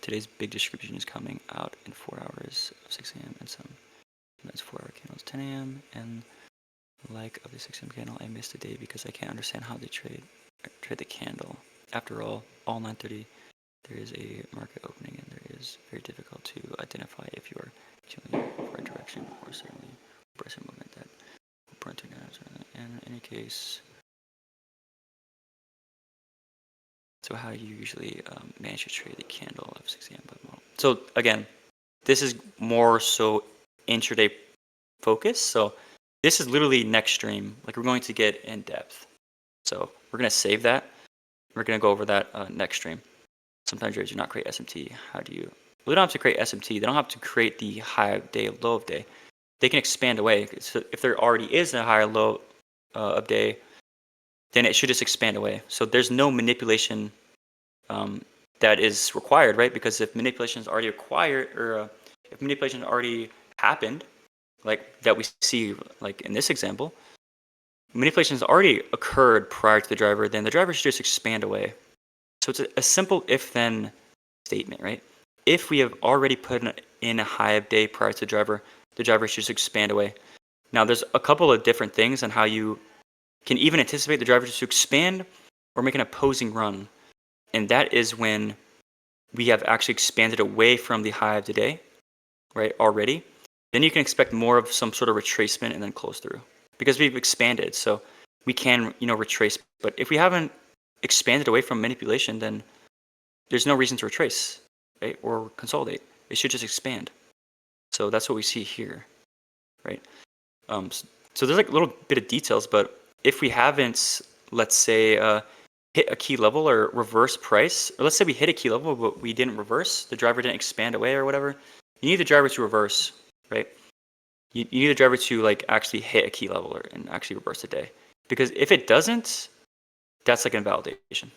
today's big distribution is coming out in 4 hours of 6 a.m. and sometimes 4-hour candles 10 a.m. and like of the 6 a.m. candle, I missed a day because I can't understand how they trade the candle. After all 9:30 there is a market opening and there is very difficult to identify if you are tuning for a direction or certainly present movement that will burn to in any case. So how do you usually manage to trade the candle of 6 a.m. model? So again, this is more so intraday focus. So this is literally next stream. Like we're going to get in depth. So we're going to save that. We're going to go over that next stream. Sometimes traders do not create SMT. How do you? Well, they don't have to create SMT. They don't have to create the high of day, low of day. They can expand away. So if there already is a higher low of day, then it should just expand away. So there's no manipulation that is required, right? Because if manipulation is already acquired, or if manipulation already happened, like that we see like in this example, manipulation has already occurred prior to the driver, then the driver should just expand away. So it's a simple if-then statement, right? If we have already put in a high of day prior to the driver should just expand away. Now there's a couple of different things on how you can even anticipate the driver to expand or make an opposing run. And that is when we have actually expanded away from the high of the day, right, already. Then you can expect more of some sort of retracement and then close through. Because we've expanded, so we can, retrace. But if we haven't expanded away from manipulation, then there's no reason to retrace, right? Or consolidate. It should just expand. So that's what we see here, right? So there's like a little bit of details, but if we haven't, let's say, hit a key level or reverse price, or let's say we hit a key level but we didn't reverse, the driver didn't expand away or whatever, you need the driver to reverse, right? You need the driver to like actually hit a key level and actually reverse the day. Because if it doesn't, that's like invalidation.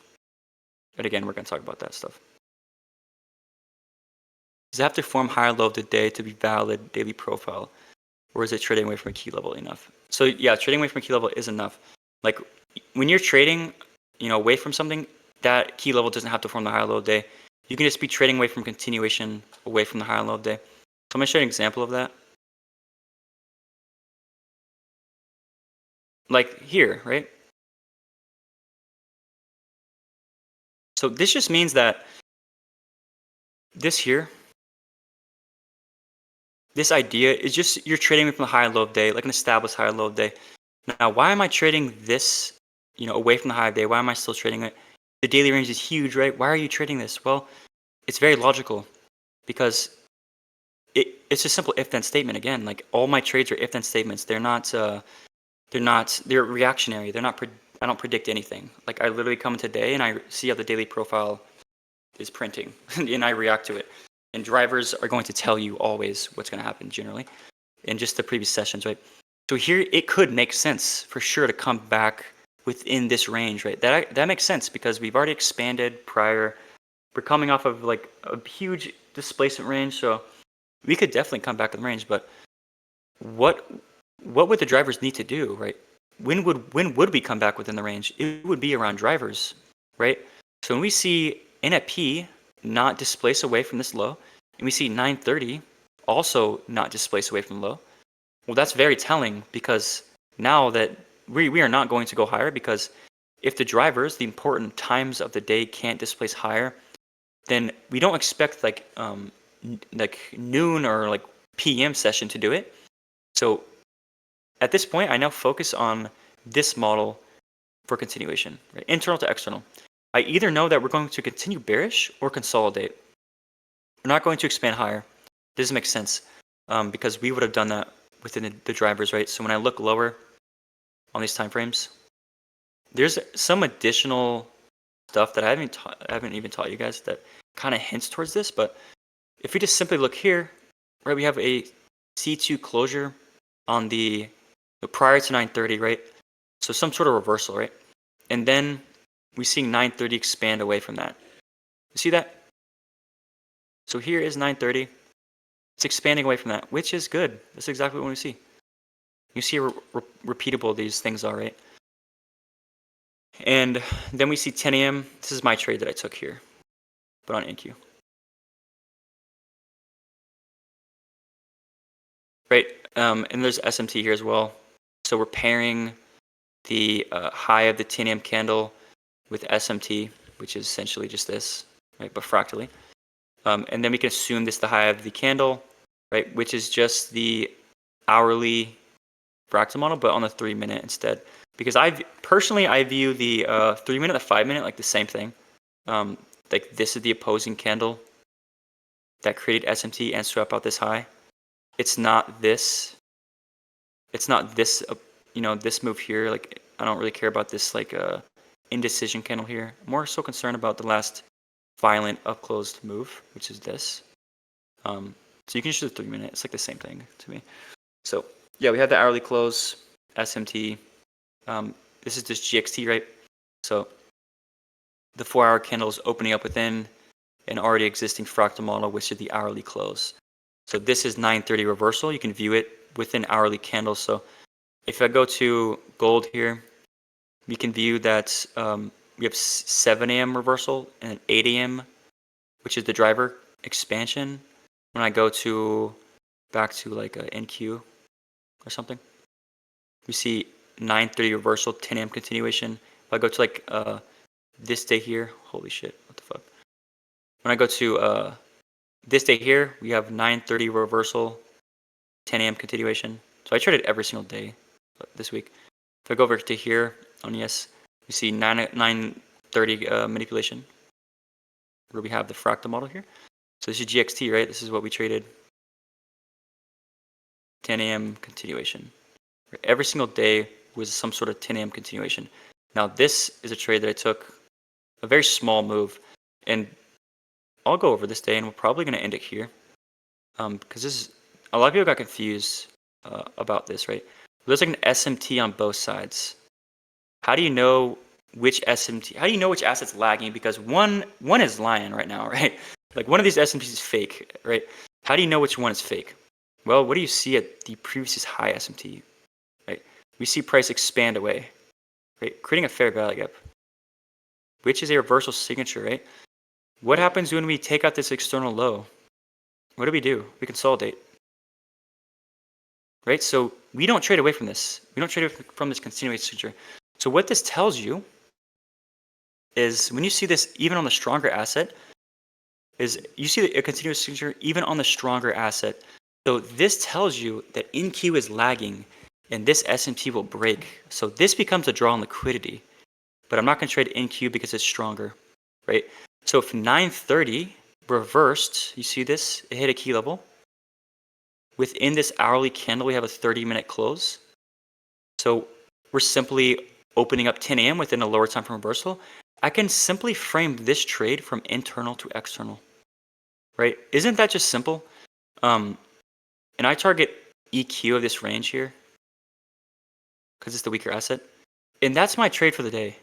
And again, we're going to talk about that stuff. Does it have to form higher low of the day to be valid daily profile? Or is it trading away from a key level enough? So yeah, trading away from a key level is enough. Like when you're trading, away from something, that key level doesn't have to form the higher low of the day. You can just be trading away from continuation away from the higher low of the day. So I'm going to show you an example of that. Like here, right? So this just means that this here, this idea is just you're trading from the high and low of day, like an established high and low of day. Now, why am I trading this, away from the high of day? Why am I still trading it? The daily range is huge, right? Why are you trading this? Well, it's very logical because it's a simple if-then statement. Again, like all my trades are if-then statements. They're reactionary. I don't predict anything. Like I literally come today and I see how the daily profile is printing and I react to it. And drivers are going to tell you always what's going to happen generally in just the previous sessions, right? So here it could make sense for sure to come back within this range, right? That makes sense because we've already expanded prior. We're coming off of like a huge displacement range, so we could definitely come back in the range. But what would the drivers need to do, right? When would we come back within the range? It would be around drivers, right? So when we see NFP not displace away from this low, and we see 930 also not displace away from low, well, that's very telling because now that we are not going to go higher because if the drivers, the important times of the day can't displace higher, then we don't expect like noon or like PM session to do it. So at this point, I now focus on this model for continuation, right? Internal to external. I either know that we're going to continue bearish or consolidate. We're not going to expand higher. This makes sense because we would have done that within the drivers, right? So when I look lower on these time frames, there's some additional stuff that I haven't even taught you guys that kind of hints towards this. But if we just simply look here, right, we have a C2 closure on the prior to 930, right? So some sort of reversal, right? And then we see 930 expand away from that. You see that? So here is 930. It's expanding away from that, which is good. That's exactly what we see. You see how repeatable these things are, right? And then we see 10 a.m. This is my trade that I took here, but on NQ. Right, and there's SMT here as well. So we're pairing the high of the 10 a.m. candle with SMT, which is essentially just this, right, but fractally. And then we can assume this is the high of the candle, right, which is just the hourly fractal model, but on the 3-minute instead. Because I view the 3-minute, the 5-minute like the same thing. Like this is the opposing candle that created SMT and swept out this high. It's not this. It's not this. This move here. Like I don't really care about this like indecision candle here. I'm more so concerned about the last violent up closed move, which is this. So you can just do the 3-minute. It's like the same thing to me. So yeah, we have the hourly close, SMT. This is just GXT, right? So the 4-hour candle is opening up within an already existing fractal model, which is the hourly close. So this is 930 reversal. You can view it within hourly candles. So if I go to gold here, we can view that we have 7 a.m. reversal and 8 a.m., which is the driver expansion. When I go to back to like a NQ or something, we see 930 reversal, 10 a.m. continuation. If I go to like this day here, holy shit, what the fuck? When I go to this day here, we have 930 reversal, 10 a.m. continuation. So I traded every single day this week. If I go over to here on yes, we see 9 30 manipulation, where we have the fractal model here. So this is GXT, right? This is what we traded. 10 a.m. continuation. Every single day was some sort of 10 a.m. continuation. Now this is a trade that I took, a very small move, and I'll go over this day, and we're probably going to end it here, because this is, a lot of people got confused about this, right? There's like an SMT on both sides. How do you know which SMT? How do you know which asset's lagging? Because one is lying right now, right? Like one of these SMTs is fake, right? How do you know which one is fake? Well, what do you see at the previous high SMT? Right? We see price expand away, right? Creating a fair value gap, which is a reversal signature, right? What happens when we take out this external low? What do? We consolidate, right? So we don't trade away from this. We don't trade away from this continuation signature. So what this tells you is when you see this even on the stronger asset, is you see a continuous signature even on the stronger asset. So this tells you that NQ is lagging and this SMT will break. So this becomes a draw on liquidity. But I'm not going to trade NQ because it's stronger, right? So if 930 reversed, you see this, it hit a key level. Within this hourly candle, we have a 30-minute close. So we're simply opening up 10 a.m. within a lower time frame reversal. I can simply frame this trade from internal to external, right? Isn't that just simple? And I target EQ of this range here because it's the weaker asset. And that's my trade for the day.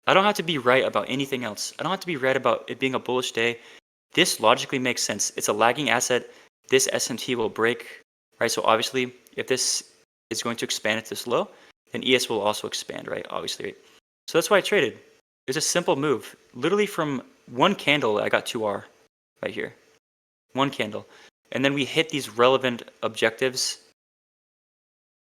I don't have to be right about anything else. I don't have to be right about it being a bullish day. This logically makes sense. It's a lagging asset. This SMT will break, right? So obviously, if this is going to expand at this low, then ES will also expand, right? Obviously, right? So that's why I traded. It's a simple move. Literally from one candle, I got 2R right here. One candle. And then we hit these relevant objectives,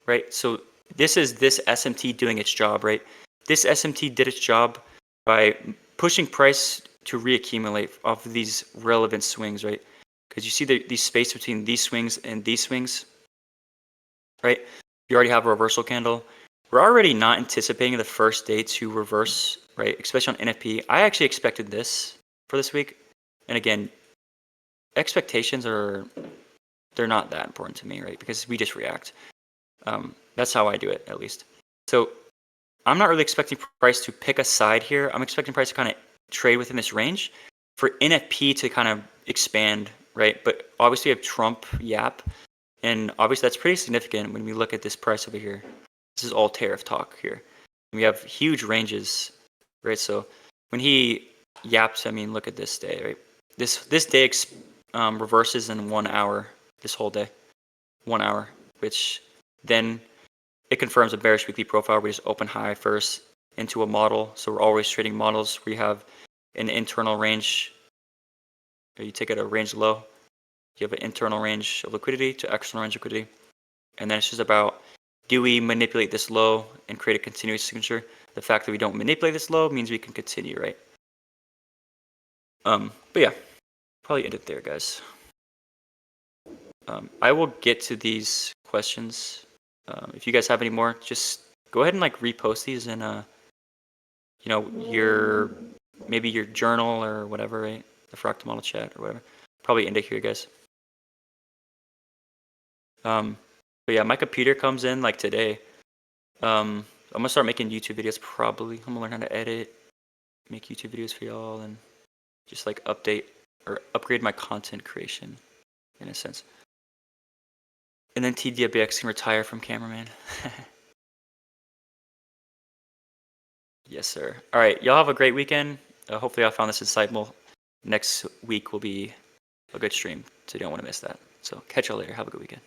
right? So this is this SMT doing its job, right? This SMT did its job by pushing price to reaccumulate off of these relevant swings, right? Because you see the space between these swings and these swings, right? You already have a reversal candle. We're already not anticipating the first day to reverse, right? Especially on NFP. I actually expected this for this week. And again, expectations they're not that important to me, right? Because we just react. That's how I do it, at least. So I'm not really expecting price to pick a side here. I'm expecting price to kind of trade within this range for NFP to kind of expand, right? But obviously we have Trump, YAP, and obviously that's pretty significant when we look at this price over here. This is all tariff talk here. We have huge ranges, right? So when he yaps, I mean, look at this day, right? This day reverses in 1 hour, this whole day, 1 hour, which then it confirms a bearish weekly profile. We just open high first into a model. So we're always trading models. We have an internal range. You take it a range low. You have an internal range of liquidity to external range of liquidity. And then it's just about, do we manipulate this low and create a continuous signature? The fact that we don't manipulate this low means we can continue, right? But yeah, probably end it there, guys. I will get to these questions. If you guys have any more, just go ahead and like repost these in you know, maybe your journal or whatever, right? The fractal model chat or whatever. Probably end it here, guys. But yeah, my computer comes in like today. I'm gonna start making YouTube videos probably. I'm gonna learn how to edit, make YouTube videos for y'all, and just like update or upgrade my content creation in a sense. And then TDBX can retire from cameraman. Yes, sir. All right, y'all have a great weekend. Hopefully I found this insightful. Next week will be a good stream, so you don't want to miss that. So catch y'all later. Have a good weekend.